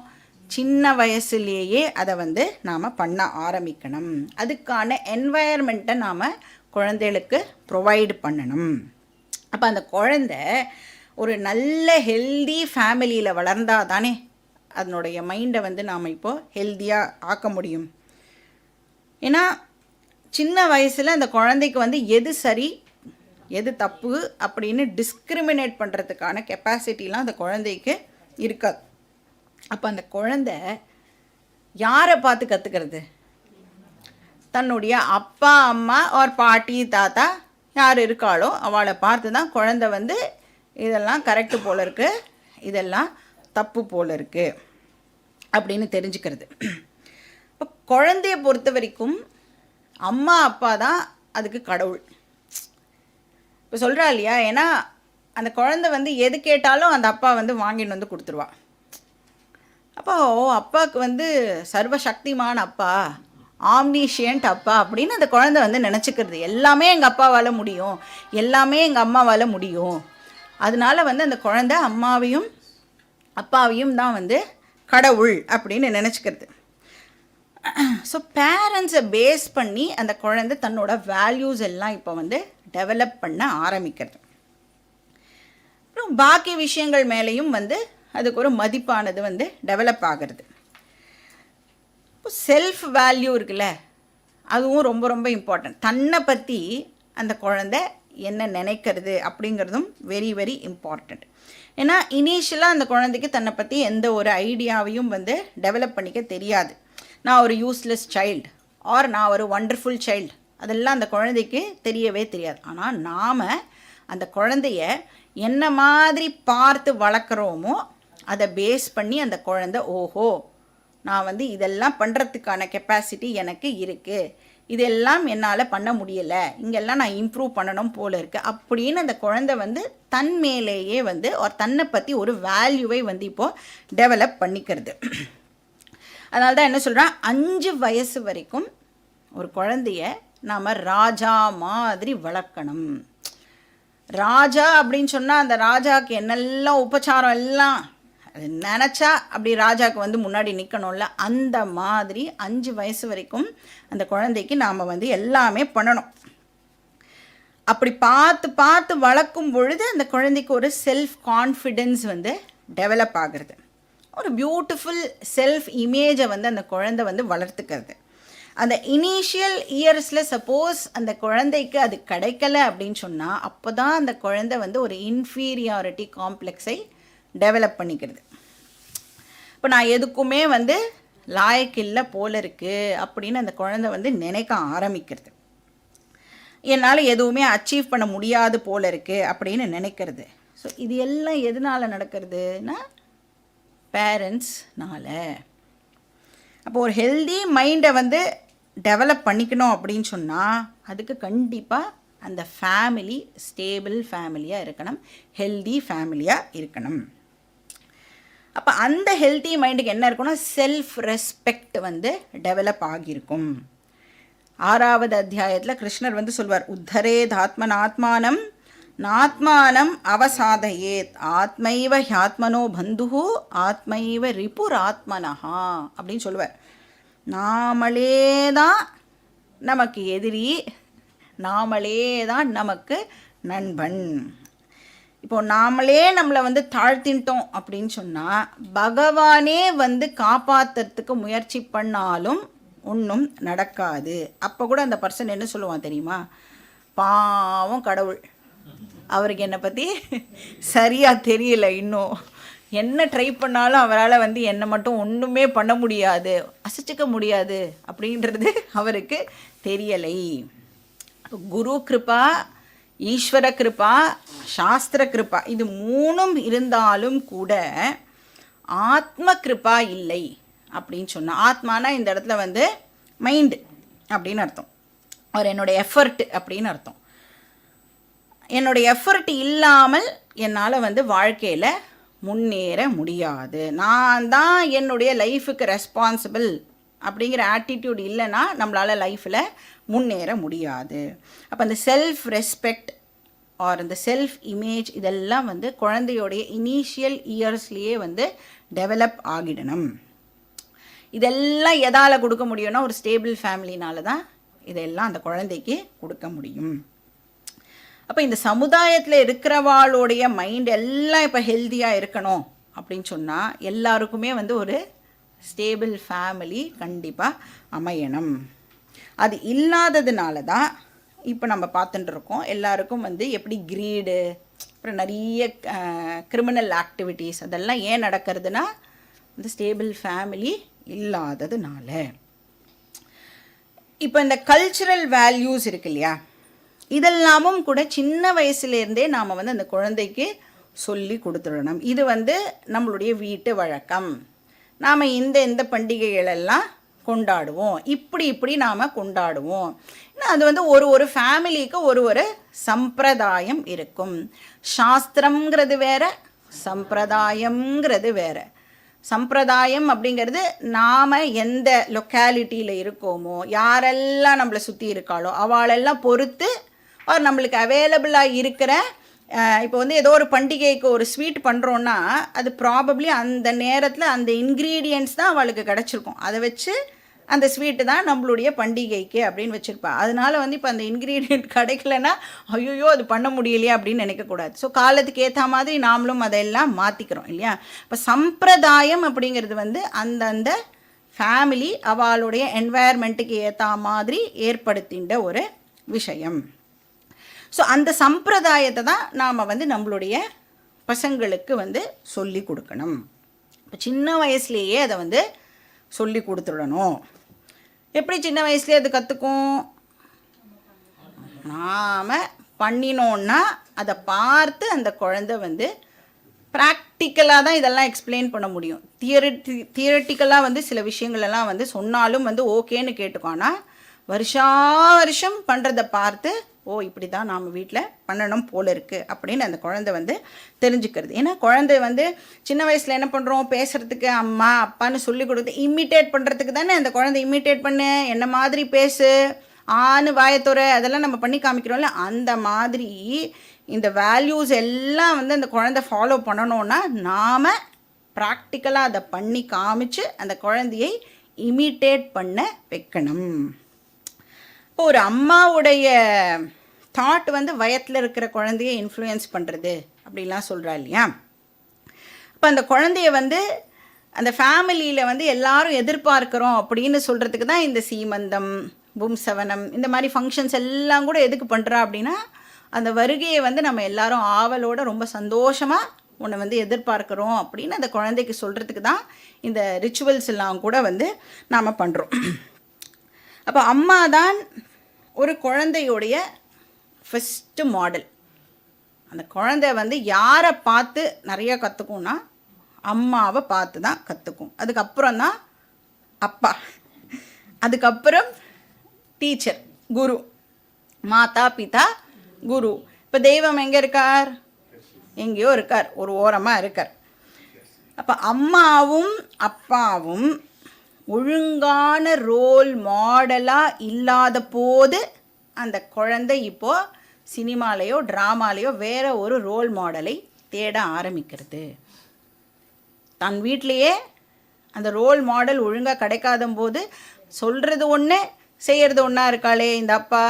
சின்ன வயசுலேயே அதை வந்து நாம் பண்ண ஆரம்பிக்கணும். அதுக்கான என்வாயர்மெண்ட்டை நாம் குழந்தைகளுக்கு ப்ரொவைடு பண்ணணும். அப்போ அந்த குழந்தை ஒரு நல்ல ஹெல்தி ஃபேமிலியில் வளர்ந்தால் தானே அதனுடைய மைண்டை வந்து நாம் இப்போது ஹெல்த்தியாக ஆக்க முடியும். ஏன்னா சின்ன வயசில் அந்த குழந்தைக்கு வந்து எது சரி எது தப்பு அப்படின்னு டிஸ்கிரிமினேட் பண்ணுறதுக்கான கெப்பாசிட்டிலாம் அந்த குழந்தைக்கு இருக்காது. அப்போ அந்த குழந்தை யாரை பார்த்து கற்றுக்கிறது? தன்னுடைய அப்பா அம்மா ஒரு பாட்டி தாத்தா யார் இருக்காளோ அவளை பார்த்து தான் குழந்தை வந்து இதெல்லாம் கரெக்டு போல் இருக்குது, இதெல்லாம் தப்பு போல் இருக்குது அப்படின்னு தெரிஞ்சுக்கிறது. இப்போ குழந்தைய பொறுத்த வரைக்கும் அம்மா அப்பா தான் அதுக்கு கடவுள். இப்போ சொல்கிறா இல்லையா, ஏன்னா அந்த குழந்தை வந்து எது கேட்டாலும் அந்த அப்பா வந்து வாங்கிட்டு வந்து கொடுத்துருவா. அப்போ அப்பாவுக்கு வந்து சர்வசக்திமான அப்பா, ஆம்னிஷியன்ட் அப்பா அப்படின்னு அந்த குழந்தை வந்து நினச்சிக்கிறது. எல்லாமே எங்கள் அப்பாவால் முடியும், எல்லாமே எங்கள் அம்மாவால் முடியும். அதனால வந்து அந்த குழந்தை அம்மாவையும் அப்பாவையும் தான் வந்து கடவுள் அப்படின்னு நினச்சிக்கிறது. ஸோ பேரண்ட்ஸை பேஸ் பண்ணி அந்த குழந்தை தன்னோட வேல்யூஸ் எல்லாம் இப்போ வந்து டெவலப் பண்ண ஆரம்பிக்கிறது. அப்புறம் பாக்கி விஷயங்கள் மேலேயும் வந்து அதுக்கு ஒரு மதிப்பானது வந்து டெவலப் ஆகிறது. இப்போ செல்ஃப் வேல்யூ இருக்குல்ல, அதுவும் ரொம்ப ரொம்ப இம்பார்ட்டன்ட். தன்னை பற்றி அந்த குழந்தை என்ன நினைக்கிறது அப்படிங்கிறதும் வெரி வெரி இம்பார்ட்டண்ட். ஏன்னா இனிஷியலாக அந்த குழந்தைக்கு தன்னை பற்றி எந்த ஒரு ஐடியாவையும் வந்து டெவலப் பண்ணிக்க தெரியாது. நான் ஒரு யூஸ்லெஸ் சைல்டு ஆர் நான் ஒரு ஒண்டர்ஃபுல் சைல்டு, அதெல்லாம் அந்த குழந்தைக்கு தெரியவே தெரியாது. ஆனால் நாம் அந்த குழந்தைய என்ன மாதிரி பார்த்து வளர்க்குறோமோ அதை பேஸ் பண்ணி அந்த குழந்தை ஓஹோ நான் வந்து இதெல்லாம் பண்ணுறதுக்கான கெப்பாசிட்டி எனக்கு இருக்குது, இதெல்லாம் என்னால் பண்ண முடியலை, இங்கெல்லாம் நான் இம்ப்ரூவ் பண்ணணும் போல் இருக்குது அப்படின்னு அந்த குழந்தை வந்து தன் மேலேயே வந்து ஒரு தன்னை பற்றி ஒரு வேல்யூவை வந்து இப்போது டெவலப் பண்ணிக்கிறது. அதனால தான் என்ன சொல்கிறேன், 5 வயசு வரைக்கும் ஒரு குழந்தைய நாம் ராஜா மாதிரி வளர்க்கணும். ராஜா அப்படின்னு சொன்னால் அந்த ராஜாவுக்கு என்னெல்லாம் உபச்சாரம் எல்லாம் அது நினச்சா அப்படி ராஜாவுக்கு வந்து முன்னாடி நிற்கணும்ல, அந்த மாதிரி 5 வயசு வரைக்கும் அந்த குழந்தைக்கு நாம் வந்து எல்லாமே பண்ணணும். அப்படி பார்த்து பார்த்து வளர்க்கும் பொழுது அந்த குழந்தைக்கு ஒரு செல்ஃப் கான்ஃபிடென்ஸ் வந்து டெவலப் ஆகிறது. ஒரு பியூட்டிஃபுல் செல்ஃப் இமேஜை வந்து அந்த குழந்தை வந்து வளர்த்துக்கிறது. அந்த இனிஷியல் இயர்ஸில் சப்போஸ் அந்த குழந்தைக்கு அது கிடைக்கல அப்படின்னு சொன்னால் அப்போ தான் அந்த குழந்தை வந்து ஒரு இன்ஃபீரியாரிட்டி காம்ப்ளெக்ஸை டெவலப் பண்ணிக்கிறது. இப்போ நான் எதுக்குமே வந்து லாயக்கில்லை போல இருக்குது அப்படின்னு அந்த குழந்தை வந்து நினைக்க ஆரம்பிக்கிறது. என்னால் எதுவுமே அச்சீவ் பண்ண முடியாது போல இருக்குது அப்படின்னு நினைக்கிறது. ஸோ இது எல்லாம் எதனால் நடக்கிறதுனா பேரண்ட்ஸ்னால. அப்போ ஒரு ஹெல்தி மைண்டை வந்து டெவலப் பண்ணிக்கணும் அப்படின்னு சொன்னால் அதுக்கு கண்டிப்பாக அந்த ஃபேமிலி ஸ்டேபிள் ஃபேமிலியாக இருக்கணும், ஹெல்தி ஃபேமிலியாக இருக்கணும். அப்போ அந்த ஹெல்தி மைண்டுக்கு என்ன இருக்குன்னா செல்ஃப் ரெஸ்பெக்ட் வந்து டெவலப் ஆகியிருக்கும். 6வது அத்தியாயத்தில் கிருஷ்ணர் வந்து சொல்வார், உத்தரேத் ஆத்மனாத்மானம் நாத்மானம் அவசாதயேத் ஆத்மைவ ஹியாத்மனோ பந்துஹு ஆத்மைவ ரிபுர் ஆத்மனஹா அப்படின்னு சொல்லுவார். நாமளே தான் நமக்கு எதிரி, நாமளே தான் நமக்கு நண்பன். இப்போது நாமளே நம்மளை வந்து தாழ்த்தின்ட்டோம் அப்படின்னு சொன்னால் பகவானே வந்து காப்பாற்றுறதுக்கு முயற்சி பண்ணாலும் ஒன்றும் நடக்காது. அப்போ கூட அந்த பர்சன் என்ன சொல்லுவான் தெரியுமா, பாவம் கடவுள், அவருக்கு என்னை பற்றி சரியாக தெரியல, இன்னும் என்ன ட்ரை பண்ணாலும் அவரால் வந்து என்னை மட்டும் ஒன்றுமே பண்ண முடியாது, அசைச்சிக்க முடியாது அப்படின்றது அவருக்கு தெரியலை. குரு கிருபா, ஈஸ்வர கிருபா, சாஸ்திர கிருபா இது 3ம் இருந்தாலும் கூட ஆத்ம கிருபா இல்லை அப்படின்னு சொன்னால், ஆத்மானா இந்த இடத்துல வந்து மைண்டு அப்படின்னு அர்த்தம், அவர் என்னோடய எஃபர்ட் அப்படின்னு அர்த்தம். என்னோடய எஃபர்ட் இல்லாமல் என்னால் வந்து வாழ்க்கையில் முன்னேற முடியாது, நான் தான் என்னுடைய லைஃபுக்கு ரெஸ்பான்சிபிள் அப்படிங்கிற ஆட்டிடியூட் இல்லைன்னா நம்மளால் லைஃப்பில் முன்னேற முடியாது. அப்போ அந்த செல்ஃப் ரெஸ்பெக்ட் ஆர் அந்த செல்ஃப் இமேஜ் இதெல்லாம் வந்து குழந்தையோடைய இனிஷியல் இயர்ஸ்லேயே வந்து டெவலப் ஆகிடணும். இதெல்லாம் எதால் கொடுக்க முடியும்னா ஒரு ஸ்டேபிள் ஃபேமிலினால தான் இதெல்லாம் அந்த குழந்தைக்கு கொடுக்க முடியும். அப்போ இந்த சமுதாயத்தில் இருக்கிறவாளுடைய மைண்ட் எல்லாம் இப்போ ஹெல்த்தியாக இருக்கணும் அப்படின்னு சொன்னால் எல்லாருக்குமே வந்து ஒரு ஸ்டேபிள் ஃபேமிலி கண்டிப்பாக அமையணும். அது இல்லாததுனால தான் இப்போ நம்ம பார்த்துட்டு இருக்கோம். எல்லாருக்கும் வந்து எப்படி கிரீடு, அப்புறம் நிறைய கிரிமினல் ஆக்டிவிட்டீஸ் அதெல்லாம் ஏன் நடக்கிறதுனா இந்த ஸ்டேபிள் ஃபேமிலி இல்லாததுனால. இப்போ இந்த கல்ச்சுரல் வேல்யூஸ் இருக்கு இல்லையா, இதெல்லாமும் கூட சின்ன வயசுலேருந்தே நாம் வந்து அந்த குழந்தைக்கு சொல்லி கொடுத்துடணும். இது வந்து நம்மளுடைய வீட்டு வழக்கம், நாம் இந்த பண்டிகைகளெல்லாம் கொண்டாடுவோம், இப்படி நாம் கொண்டாடுவோம். அது வந்து ஒரு ஃபேமிலிக்கு ஒரு சம்பிரதாயம் இருக்கும். சாஸ்திரம்ங்கிறது வேற, சம்பிரதாயம்ங்கிறது வேற. சம்பிரதாயம் அப்படிங்கிறது நாம் எந்த லொக்காலிட்டியில் இருக்கோமோ, யாரெல்லாம் நம்மளை சுற்றி இருக்காளோ அவளெல்லாம் பொறுத்து நம்மளுக்கு அவைலபிளாக இருக்கிற, இப்போ வந்து ஏதோ ஒரு பண்டிகைக்கு ஒரு ஸ்வீட் பண்ணுறோன்னா அது ப்ராபப்ளி அந்த நேரத்தில் அந்த இன்க்ரீடியன்ட்ஸ் தான் அவளுக்கு கிடச்சிருக்கும், அதை வச்சு அந்த ஸ்வீட்டு தான் நம்மளுடைய பண்டிகைக்கு அப்படின்னு வச்சுருப்பா. அதனால் வந்து இப்போ அந்த இன்க்ரீடியண்ட் கிடைக்கலன்னா ஐயோ அது பண்ண முடியலையா அப்படின்னு நினைக்கக்கூடாது. ஸோ காலத்துக்கு ஏற்ற மாதிரி நாமளும் அதையெல்லாம் மாற்றிக்கிறோம் இல்லையா. இப்போ சம்பிரதாயம் அப்படிங்கிறது வந்து அந்தந்த ஃபேமிலி அவளுடைய என்வாயர்மெண்ட்டுக்கு ஏற்ற மாதிரி ஏற்படுத்தின்ற ஒரு விஷயம். ஸோ அந்த சம்பிரதாயத்தை தான் நாம் வந்து நம்மளுடைய பசங்களுக்கு வந்து சொல்லி கொடுக்கணும். இப்போ சின்ன வயசுலேயே அதை வந்து சொல்லி கொடுத்துடணும். எப்படி சின்ன வயசுலேயே அது கற்றுக்கும்? நாம் பண்ணினோன்னா அதை பார்த்து அந்த குழந்தை வந்து ப்ராக்டிக்கலாக தான் இதெல்லாம் எக்ஸ்பிளைன் பண்ண முடியும். தியரட்டிக்கலாக வந்து சில விஷயங்களெல்லாம் வந்து சொன்னாலும் வந்து ஓகேன்னு கேட்டுக்கோனா, வருஷம் பண்ணுறதை பார்த்து ஓ இப்படி தான் நாம் வீட்டில் பண்ணணும் போல இருக்குது அப்படின்னு அந்த குழந்தை வந்து தெரிஞ்சுக்கிறது. ஏன்னா குழந்தை வந்து சின்ன வயசில் என்ன பண்ணுறோம், பேசுகிறதுக்கு அம்மா அப்பான்னு சொல்லி கொடுத்து இமிட்டேட் பண்ணுறதுக்கு தானே. அந்த குழந்தை இமிட்டேட் பண்ணு, என்ன மாதிரி பேசு, ஆணு வாயத்துறை, அதெல்லாம் நம்ம பண்ணி காமிக்கிறோம்ல. அந்த மாதிரி இந்த வேல்யூஸ் எல்லாம் வந்து அந்த குழந்தை ஃபாலோ பண்ணணுன்னா நாம் ப்ராக்டிக்கலாக அதை பண்ணி காமிச்சு அந்த குழந்தையை இமிட்டேட் பண்ண வைக்கணும். இப்போ ஒரு அம்மாவுடைய தாட் வந்து வயத்தில் இருக்கிற குழந்தைய இன்ஃப்ளூயன்ஸ் பண்ணுறது அப்படிலாம் சொல்கிறா இல்லையா. இப்போ அந்த குழந்தைய வந்து அந்த ஃபேமிலியில் வந்து எல்லாரும் எதிர்பார்க்குறோம் அப்படின்னு சொல்கிறதுக்கு தான் இந்த சீமந்தம், பும்சவனம், இந்த மாதிரி ஃபங்க்ஷன்ஸ் எல்லாம் கூட எதுக்கு பண்ணுறா அப்படின்னா, அந்த வருகையை வந்து நம்ம எல்லாரும் ஆவலோட ரொம்ப சந்தோஷமாக உன்னை வந்து எதிர்பார்க்குறோம் அப்படின்னு அந்த குழந்தைக்கு சொல்கிறதுக்கு தான் இந்த ரிச்சுவல்ஸ் எல்லாம் கூட வந்து நாம் பண்ணுறோம். அப்போ அம்மா தான் ஒரு குழந்தையுடைய ஃபஸ்ட்டு மாடல். அந்த குழந்தை வந்து யாரை பார்த்து நிறைய கற்றுக்கும்னா அம்மாவை பார்த்து தான் கற்றுக்கும். அதுக்கப்புறம் தான் அப்பா, அதுக்கப்புறம் டீச்சர், குரு, மாதா பிதா குரு. இப்போ தெய்வம் எங்கே இருக்கார்? எங்கேயோ இருக்கார், ஒரு ஓரமாக இருக்கார். அப்போ அம்மாவும் அப்பாவும் ஒழுங்கான ரோல் மாடலாக இல்லாத போது அந்த குழந்தை இப்போது சினிமாலேயோ ட்ராமாலேயோ வேறு ஒரு ரோல் மாடலை தேட ஆரம்பிக்கிறது. தன் வீட்டிலையே அந்த ரோல் மாடல் ஒழுங்காக கிடைக்காத போது சொல்கிறது ஒன்று செய்கிறது ஒன்றா இருக்காளே இந்த அப்பா,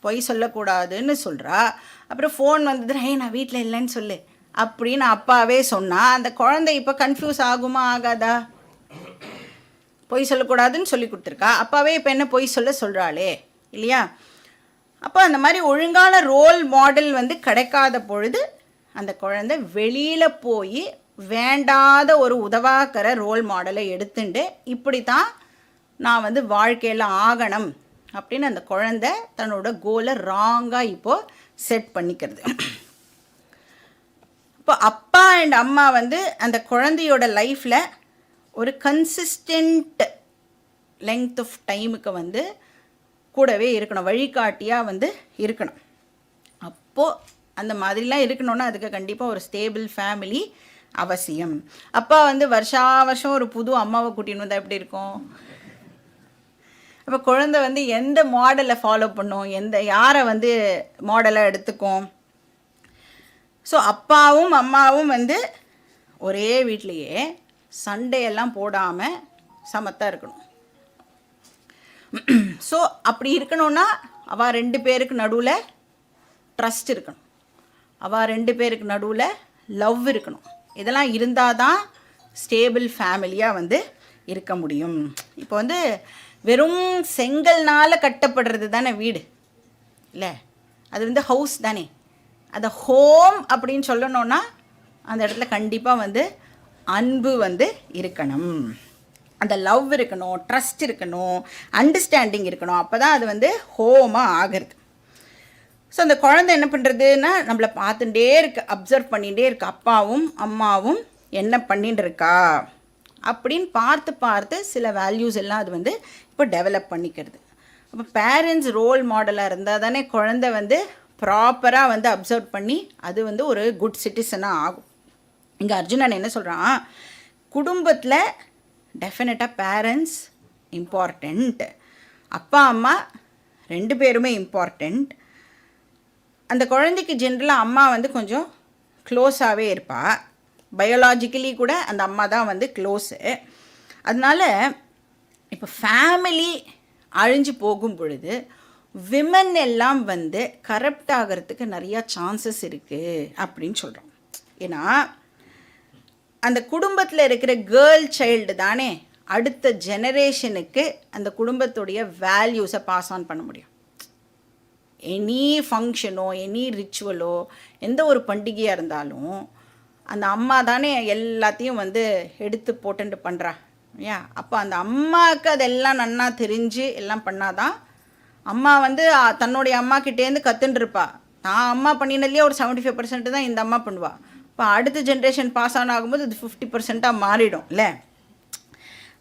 பொய் சொல்லக்கூடாதுன்னு சொல்கிறா. அப்புறம் ஃபோன் வந்ததுன்னா நான் வீட்டில் இல்லைன்னு சொல்லு அப்படின்னு அப்பாவே சொன்னால் அந்த குழந்தை இப்போ கன்ஃபியூஸ் ஆகுமா ஆகாதா? பொய் சொல்லக்கூடாதுன்னு சொல்லி கொடுத்துருக்கா, அப்பாவே இப்போ என்ன பொய் சொல்கிறாளே இல்லையா. அப்போ அந்த மாதிரி ஒழுங்கான ரோல் மாடல் வந்து கிடைக்காத பொழுது அந்த குழந்தை வெளியில் போய் வேண்டாத ஒரு உதவாக்கிற ரோல் மாடலை எடுத்துட்டு இப்படி தான் நான் வந்து வாழ்க்கையில் ஆகணும் அப்படின்னு அந்த குழந்தை தன்னோட கோலை ராங்காக இப்போது செட் பண்ணிக்கிறது. இப்போ அப்பா அண்ட் அம்மா வந்து அந்த குழந்தையோட லைஃப்பில் ஒரு கன்சிஸ்டண்ட் லெங்த் ஆஃப் டைமுக்கு வந்து கூடவே இருக்கணும், வழிகாட்டியாக வந்து இருக்கணும். அப்போது அந்த மாதிரிலாம் இருக்கணும்னா அதுக்கு கண்டிப்பாக ஒரு ஸ்டேபிள் ஃபேமிலி அவசியம். அப்பா வந்து வருஷம் ஒரு புது அம்மாவை கூட்டின்னு வந்தால் எப்படி இருக்கும்? அப்போ குழந்தை வந்து எந்த மாடலை ஃபாலோ பண்ணும், யாரை வந்து மாடலாக எடுத்துக்கும்? ஸோ அப்பாவும் அம்மாவும் வந்து ஒரே வீட்லேயே சண்டையெல்லாம் போடாமல் சமத்தாக இருக்கணும். ஸோ அப்படி இருக்கணும்னா அவள் 2 பேருக்கு நடுவில் ட்ரஸ்ட் இருக்கணும், அவள் 2 பேருக்கு நடுவில் லவ் இருக்கணும். இதெல்லாம் இருந்தால் தான் ஸ்டேபிள் ஃபேமிலியாக வந்து இருக்க முடியும். இப்போ வந்து வெறும் செங்கல்னால் கட்டப்படுறது தானே வீடு இல்லை, அது வந்து ஹவுஸ் தானே. அதை ஹோம் அப்படின்னு சொல்லணுன்னா அந்த இடத்துல கண்டிப்பாக வந்து அன்பு வந்து இருக்கணும், அந்த லவ் இருக்கணும், ட்ரஸ்ட் இருக்கணும், அண்டர்ஸ்டாண்டிங் இருக்கணும். அப்போ தான் அது வந்து ஹோமாக ஆகிறது. ஸோ அந்த குழந்தை என்ன பண்ணுறதுன்னா நம்மளை பார்த்துட்டே இருக்கு, அப்சர்வ் பண்ணிகிட்டே இருக்கு, அப்பாவும் அம்மாவும் என்ன பண்ணிட்டு இருக்கா அப்படின்னு பார்த்து பார்த்து சில வேல்யூஸ் எல்லாம் அது வந்து இப்போ டெவலப் பண்ணிக்கிறது. அப்போ பேரண்ட்ஸ் ரோல் மாடலாக இருந்தால் தானே குழந்தை வந்து ப்ராப்பராக வந்து அப்சர்வ் பண்ணி அது வந்து ஒரு குட் சிட்டிசனாக ஆகும். இங்கே அர்ஜுனன் என்ன சொல்கிறான், குடும்பத்தில் டெஃபினட்டாக பேரண்ட்ஸ் இம்பார்ட்டண்ட், அப்பா அம்மா 2 பேருமே இம்பார்ட்டண்ட். அந்த குழந்தைக்கு ஜென்ரலாக அம்மா வந்து கொஞ்சம் க்ளோஸாகவே இருப்பாள், பயோலாஜிக்கலி கூட அந்த அம்மா தான் வந்து க்ளோஸு. அதனால் இப்போ ஃபேமிலி அழிஞ்சு போகும் பொழுது விமன் எல்லாம் வந்து கரப்ட் ஆகிறதுக்கு நிறையா சான்சஸ் இருக்குது அப்படின்னு சொல்கிறோம். ஏன்னா அந்த குடும்பத்தில் இருக்கிற கேர்ள் சைல்டு தானே அடுத்த ஜெனரேஷனுக்கு அந்த குடும்பத்துடைய வேல்யூஸை பாஸ் ஆன் பண்ண முடியும். எனி ஃபங்க்ஷனோ எனி ரிச்சுவலோ எந்த ஒரு பண்டிகையாக இருந்தாலும் அந்த அம்மா தானே எல்லாத்தையும் வந்து எடுத்து போட்டுட்டு பண்ணுறா இல்லையா. அப்போ அந்த அம்மாவுக்கு அதெல்லாம் நன்னா தெரிஞ்சு எல்லாம் பண்ணாதான் அம்மா வந்து தன்னுடைய அம்மாக்கிட்டேருந்து கற்றுன்ருப்பா. நான் அம்மா பண்ணினதுலேயே ஒரு 75% தான் இந்த அம்மா பண்ணுவாள். இப்போ அடுத்த ஜென்ரேஷன் பாஸ் ஆன் ஆகும்போது அது 50%ஆக மாறிடும் இல்லை.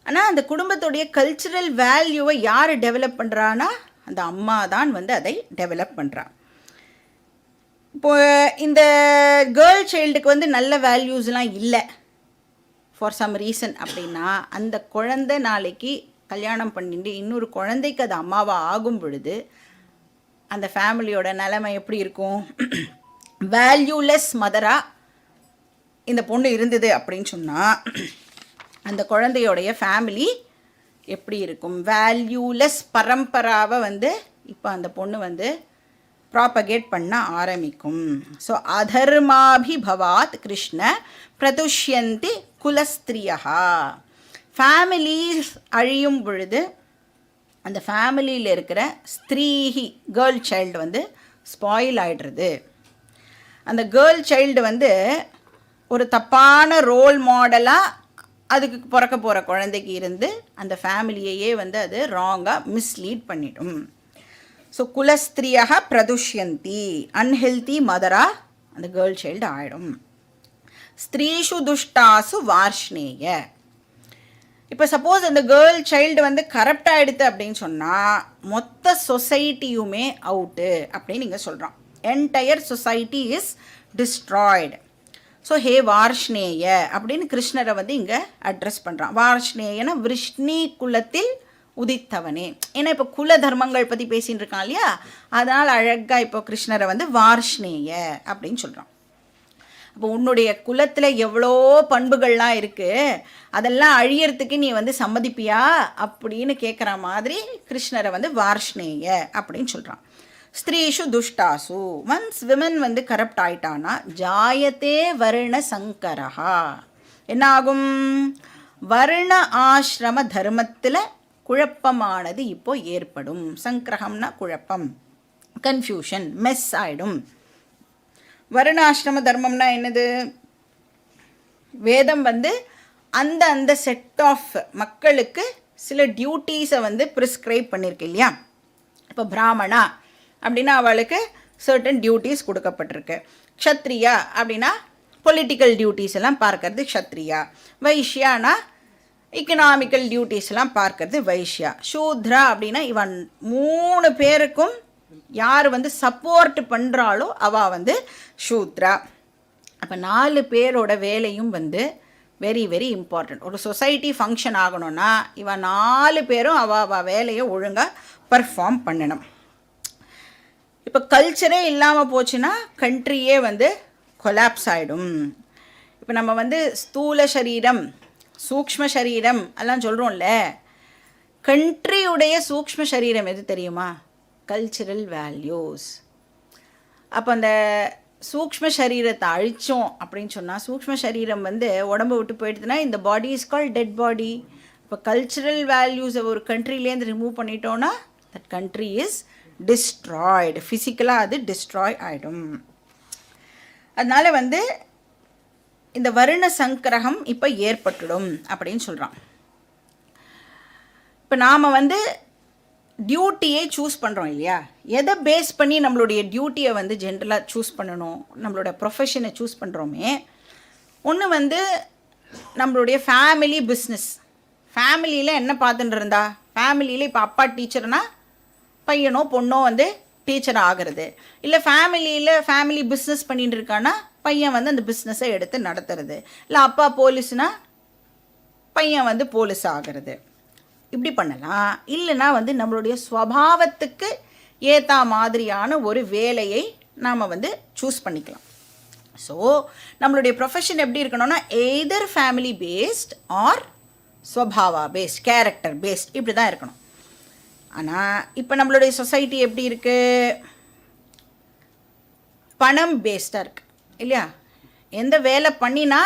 ஆனால் அந்த குடும்பத்துடைய கல்ச்சுரல் வேல்யூவை யார் டெவலப் பண்ணுறான்னா அந்த அம்மா தான் வந்து அதை டெவலப் பண்ணுறான். இப்போது இந்த கேர்ள் சைல்டுக்கு வந்து நல்ல வேல்யூஸ்லாம் இல்லை ஃபார் சம் ரீசன் அப்படின்னா அந்த குழந்தை நாளைக்கு கல்யாணம் பண்ணிட்டு இன்னொரு குழந்தைக்கு அது அம்மாவாக ஆகும் பொழுது அந்த ஃபேமிலியோட நிலைமை எப்படி இருக்கும். வேல்யூலெஸ் மதராக இந்த பொண்ணு இருந்தது அப்படின்னு சொன்னால் அந்த குழந்தையோடைய ஃபேமிலி எப்படி இருக்கும். வேல்யூலெஸ் பரம்பராவை வந்து இப்போ அந்த பொண்ணு வந்து ப்ராப்பகேட் பண்ண ஆரம்பிக்கும். ஸோ அதர்மாபிபவாத் கிருஷ்ண பிரதுஷ்யந்தி குலஸ்திரியா. ஃபேமிலிஸ் அழியும் பொழுது அந்த ஃபேமிலியில் இருக்கிற ஸ்திரீஹி கேர்ள் சைல்டு வந்து ஸ்பாயில் ஆகிடுறது. அந்த கேர்ள் சைல்டு வந்து ஒரு தப்பான ரோல் மாடலாக அதுக்கு பிறக்க போகிற குழந்தைக்கு இருந்து அந்த ஃபேமிலியையே வந்து அது ராங்காக மிஸ்லீட் பண்ணிடும். ஸோ குலஸ்திரியாக பிரதுஷ்யந்தி, அன்ஹெல்தி மதராக அந்த கேர்ள் சைல்டு ஆகிடும். ஸ்திரீஷு துஷ்டாசு வார்ஷ்ணேய. இப்போ சப்போஸ் அந்த கேர்ள் சைல்டு வந்து கரப்ட் ஆகிடுது அப்படின்னு சொன்னால் மொத்த சொசைட்டியுமே அவுட்டு அப்படின்னு நீங்கள் சொல்கிறோம். Entire society is destroyed. So ஹே வார்ஷ்ணேய அப்படின்னு கிருஷ்ணரை வந்து இங்கே அட்ரஸ் பண்ணுறான். வார்ஷ்ணேயன விருஷ்ணி குலத்தில் உதித்தவனே. ஏன்னா இப்போ குல தர்மங்கள் பற்றி பேசின்னு இருக்கான் இல்லையா, அதனால் அழகாக இப்போ கிருஷ்ணரை வந்து வார்ஷ்ணேய அப்படின்னு சொல்கிறான். அப்போ உன்னுடைய குலத்தில் எவ்வளோ பண்புகள்லாம் இருக்குது, அதெல்லாம் அழியறதுக்கு நீ வந்து சம்மதிப்பியா அப்படின்னு கேட்குற மாதிரி கிருஷ்ணரை வந்து வார்ஷ்ணேய அப்படின்னு சொல்கிறான். ஸ்திரீஷு துஷ்டாசு, ஒன்ஸ் விமன் வந்து கரப்ட் ஆயிட்டானா ஜாயத்தே வர்ண சங்கரஹா. என்ன ஆகும், வர்ண ஆசிரம தர்மத்தில் குழப்பமானது இப்போ ஏற்படும். சங்கிரகம்னா குழப்பம், கன்ஃபியூஷன், மெஸ் ஆகிடும். வருணாசிரம தர்மம்னா என்னது, வேதம் வந்து அந்த அந்த செட் ஆஃப் மக்களுக்கு சில டியூட்டீஸை வந்து ப்ரிஸ்கிரைப் பண்ணியிருக்கு இல்லையா. இப்போ பிராமணா அப்படின்னா அவளுக்கு சர்டன் டியூட்டீஸ் கொடுக்கப்பட்டிருக்கு. க்ஷத்ரியா அப்படின்னா பொலிட்டிக்கல் டியூட்டீஸ் எல்லாம் பார்க்கறது க்ஷத்ரியா. வைஷ்யானா இக்கனாமிக்கல் டியூட்டீஸ் எல்லாம் பார்க்கறது வைஷ்யா. சூத்ரா அப்படின்னா இவன் 3 பேருக்கும் யார் வந்து சப்போர்ட் பண்ணுறாளோ அவள் வந்து சூத்ரா. அப்போ 4 பேரோட வேலையும் வந்து வெரி வெரி இம்பார்ட்டண்ட். ஒரு சொசைட்டி ஃபங்க்ஷன் ஆகணும்னா இவன் 4 பேரும் அவள் வேலையை ஒழுங்காக பர்ஃபார்ம் பண்ணணும். இப்போ கல்ச்சரே இல்லாமல் போச்சுன்னா கண்ட்ரியே வந்து கொலாப்ஸ் ஆகிடும். இப்போ நம்ம வந்து ஸ்தூல சரீரம் சூக்ஷ்ம சரீரம் எல்லாம் சொல்கிறோம்ல, கண்ட்ரியுடைய சூக்ஷ்ம சரீரம் எது தெரியுமா, கல்ச்சுரல் வேல்யூஸ். அப்போ அந்த சூக்ஷ்ம சரீரத்தை அழித்தோம் அப்படின்னு சொன்னால் சூக்ஷ்ம சரீரம் வந்து உடம்பு விட்டு போயிடுதுன்னா இந்த body is call dead body. இப்போ கல்ச்சுரல் வேல்யூஸை ஒரு கண்ட்ரிலேருந்து ரிமூவ் பண்ணிட்டோன்னா தட் கண்ட்ரி இஸ் டிஸ்ட்ராய்டு, ஃபிசிக்கலாக அது டிஸ்ட்ராய் ஆகிடும். அதனால் வந்து இந்த வருண சங்கிரகம் இப்போ ஏற்பட்டுடும் அப்படின்னு சொல்கிறான். இப்போ நாம் வந்து டியூட்டியை சூஸ் பண்ணுறோம் இல்லையா, எதை பேஸ் பண்ணி நம்மளுடைய டியூட்டியை வந்து ஜென்ரலாக சூஸ் பண்ணணும், நம்மளோட ப்ரொஃபஷனை சூஸ் பண்ணுறோமே. ஒன்று வந்து நம்மளுடைய ஃபேமிலி பிஸ்னஸ். ஃபேமிலியில் என்ன பார்த்துட்டு இருந்தா, ஃபேமிலியில் இப்போ அப்பா டீச்சர்னா பையனோ பொண்ணோ வந்து டீச்சர் ஆகிறது, இல்லை ஃபேமிலி பிஸ்னஸ் பண்ணிட்டு இருக்கான்னா பையன் வந்து அந்த பிஸ்னஸை எடுத்து நடத்துறது, இல்லை அப்பா போலீஸ்னா பையன் வந்து போலீஸ் ஆகிறது. இப்படி பண்ணலாம். இல்லைனா வந்து நம்மளுடைய ஸ்வபாவத்துக்கு ஏற்ற மாதிரியான ஒரு வேலையை நாம் வந்து சூஸ் பண்ணிக்கலாம். ஸோ நம்மளுடைய ப்ரொஃபஷன் எப்படி இருக்கணும்னா either family based or swabhava based, character based, இப்படி தான் இருக்கணும். ஆனால் இப்போ நம்மளுடைய சொசைட்டி எப்படி இருக்குது, பணம் பேஸ்டாக இருக்குது இல்லையா. எந்த வேலை பண்ணினா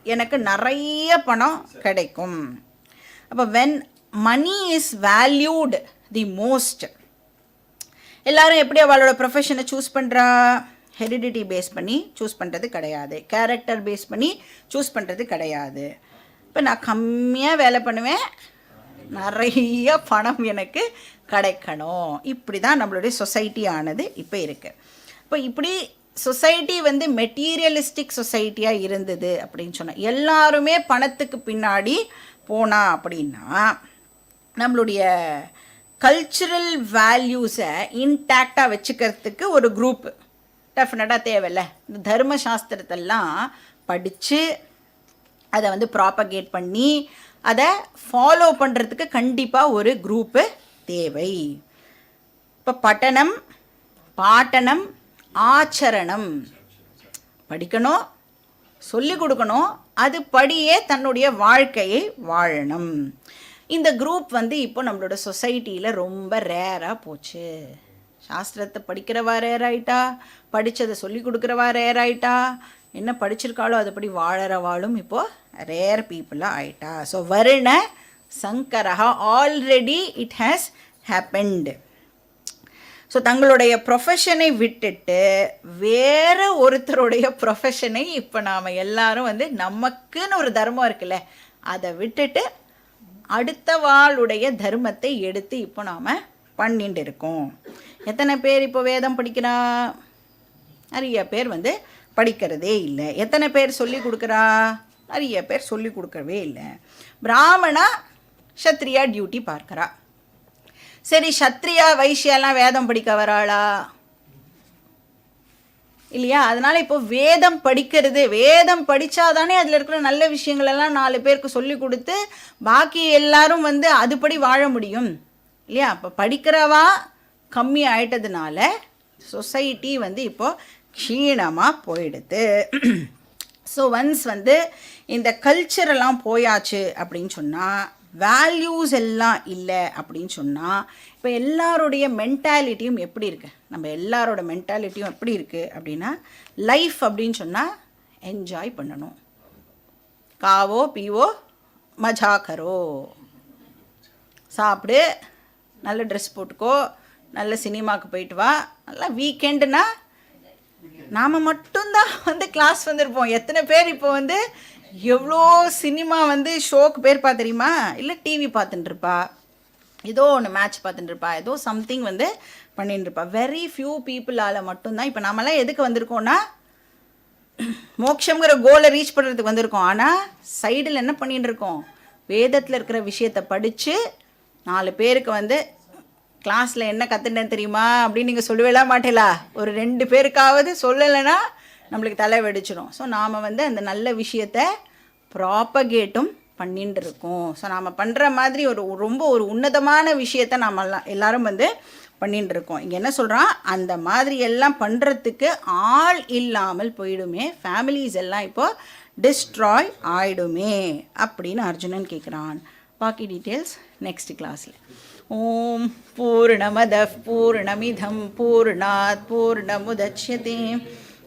எனக்கு நிறைய பணம் கிடைக்கும். அப்போ when money is valued the most, எல்லோரும் எப்படி அவளோட ப்ரொஃபஷனை சூஸ் பண்ணுறா, ஹெரிடிட்டி பேஸ் பண்ணி சூஸ் பண்ணுறது கிடையாது, கேரக்டர் பேஸ் பண்ணி சூஸ் பண்ணுறது கிடையாது. இப்போ நான் கம்மியாக வேலை பண்ணுவேன், நிறைய பணம் எனக்கு கிடைக்கணும், இப்படி தான் நம்மளுடைய சொசைட்டி ஆனது இப்போ இருக்குது. இப்போ இப்படி சொசைட்டி வந்து மெட்டீரியலிஸ்டிக் சொசைட்டியாக இருந்தது அப்படின்னு சொன்னால், எல்லாருமே பணத்துக்கு பின்னாடி போனா அப்படின்னா நம்மளுடைய கல்ச்சுரல் வேல்யூஸை இன்டாக்டாக வச்சுக்கிறதுக்கு ஒரு குரூப் டெஃபினட்டாக தேவையில்ல. இந்த தர்ம சாஸ்திரத்தெல்லாம் படித்து அதை வந்து ப்ராப்பகேட் பண்ணி அதை ஃபாலோ பண்ணுறதுக்கு கண்டிப்பாக ஒரு குரூப்பு தேவை. இப்போ பட்டணம், பாட்டனம், ஆச்சரணம், படிக்கணும், சொல்லிக் கொடுக்கணும், அது படியே தன்னுடைய வாழ்க்கையை வாழணும். இந்த குரூப் வந்து இப்போ நம்மளோட சொசைட்டியில் ரொம்ப ரேராக போச்சு. சாஸ்திரத்தை படிக்கிறவா ரேர் ஆயிட்டா, படித்ததை சொல்லி கொடுக்குறவா ரேர் ஆயிட்டா, என்ன படிச்சிருக்காளோ அதுபடி வாழறவாளும் இப்போது ரேர் பீப்புளாக ஆயிட்டா. So varna sankara already it has happened. So தங்களுடைய ப்ரொஃபஷனை விட்டுட்டு வேறு ஒருத்தருடைய ப்ரொஃபஷனை இப்போ நாம் எல்லாரும் வந்து நமக்குன்னு ஒரு தர்மம் இருக்குல்ல, அதை விட்டுட்டு அடுத்த வாளுடைய தர்மத்தை எடுத்து இப்போ நாம் பண்ணிட்டு இருக்கோம். எத்தனை பேர் இப்போ வேதம் படிக்கிறா, நிறைய பேர் வந்து படிக்கிறதே இல்லை. எத்தனை பேர் சொல்லி கொடுக்குறா, நிறைய பேர் சொல்லி கொடுக்கவே இல்லை. பிராமணா சத்ரியா டியூட்டி பார்க்குறா. சரி, சத்ரியா வைஷ்யாலாம் வேதம் படிக்க வராளா இல்லையா. அதனால் இப்போ வேதம் படிக்கிறது, வேதம் படித்தாதானே அதில் இருக்கிற நல்ல விஷயங்களெல்லாம் 4 பேருக்கு சொல்லி கொடுத்து பாக்கி எல்லாரும் வந்து அதுபடி வாழ முடியும் இல்லையா. இப்போ படிக்கிறவா கம்மி ஆயிட்டதுனால சொசைட்டி வந்து இப்போது க்ஷீணமாக போயிடுது. ஸோ ஒன்ஸ் வந்து இந்த கல்ச்சரெல்லாம் போயாச்சு அப்படின்னு சொன்னால், வேல்யூஸ் எல்லாம் இல்லை அப்படின்னு சொன்னால், இப்போ எல்லாருடைய மென்டாலிட்டியும் எப்படி இருக்குது, நம்ம எல்லாரோட மென்டாலிட்டியும் எப்படி இருக்குது அப்படின்னா, லைஃப் அப்படின்னு சொன்னால் என்ஜாய் பண்ணணும், காவோ பீவோ மஜா கரோ, சாப்பிடு, நல்ல ட்ரெஸ் போட்டுக்கோ, நல்ல சினிமாவுக்கு போயிட்டு வா, நல்லா வீக்கெண்டுனா நாம் மட்டும்தான் வந்து கிளாஸ் வந்திருப்போம். எத்தனை பேர் இப்போ வந்து எவ்வளோ சினிமா வந்து ஷோக்கு பேர் தெரியுமா, இல்லை டிவி பார்த்துட்டுருப்பா, ஏதோ ஒன்று மேட்ச் பார்த்துட்டுருப்பா, ஏதோ சம்திங் வந்து பண்ணிட்டுருப்பா. வெரி ஃபியூ பீப்புளால் மட்டும்தான். இப்போ நாமெல்லாம் எதுக்கு வந்திருக்கோன்னா மோட்சங்கிற கோலை ரீச் பண்ணுறதுக்கு வந்திருக்கோம். ஆனால் சைடில் என்ன பண்ணிட்டு இருக்கோம், வேதத்தில் இருக்கிற விஷயத்தை படித்து 4 பேருக்கு வந்து கிளாஸில் என்ன கற்றுட்டேன் தெரியுமா அப்படின்னு நீங்கள் சொல்லவே மாட்டேலா. ஒரு 2 பேருக்காவது சொல்லலைன்னா நம்மளுக்கு தலை வெடிச்சிடும். ஸோ நாம் வந்து அந்த நல்ல விஷயத்தை ப்ராப்பகேட்டும் பண்ணிட்டு இருக்கோம். ஸோ நாம் பண்ணுற மாதிரி ரொம்ப ஒரு உன்னதமான விஷயத்தை நாம் எல்லாரும் வந்து பண்ணிட்டு இருக்கோம். இங்கே என்ன சொல்கிறான், அந்த மாதிரி எல்லாம் பண்ணுறதுக்கு ஆள் இல்லாமல் போயிடுமே, ஃபேமிலிஸ் எல்லாம் இப்போது டிஸ்ட்ராய் ஆயிடுமே அப்படின்னு அர்ஜுனன் கேட்குறான். பாக்கி டீட்டெயில்ஸ் நெக்ஸ்ட் கிளாஸில். ஓம் பூர்ணமதః பூர்ணமிதம் பூர்ணாத் பூர்ணமுதச்யதே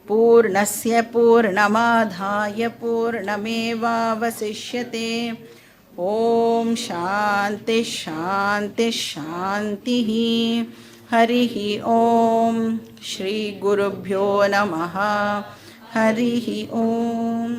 பூர்ணஸ்ய பூர்ணமாதாய பூர்ணமேவாவசிஷ்யதே. ஓம் சாந்தி ஷாந்தி ஷாந்தி. हरिः ॐ श्रीगुरुभ्यो नमः हरिः ॐ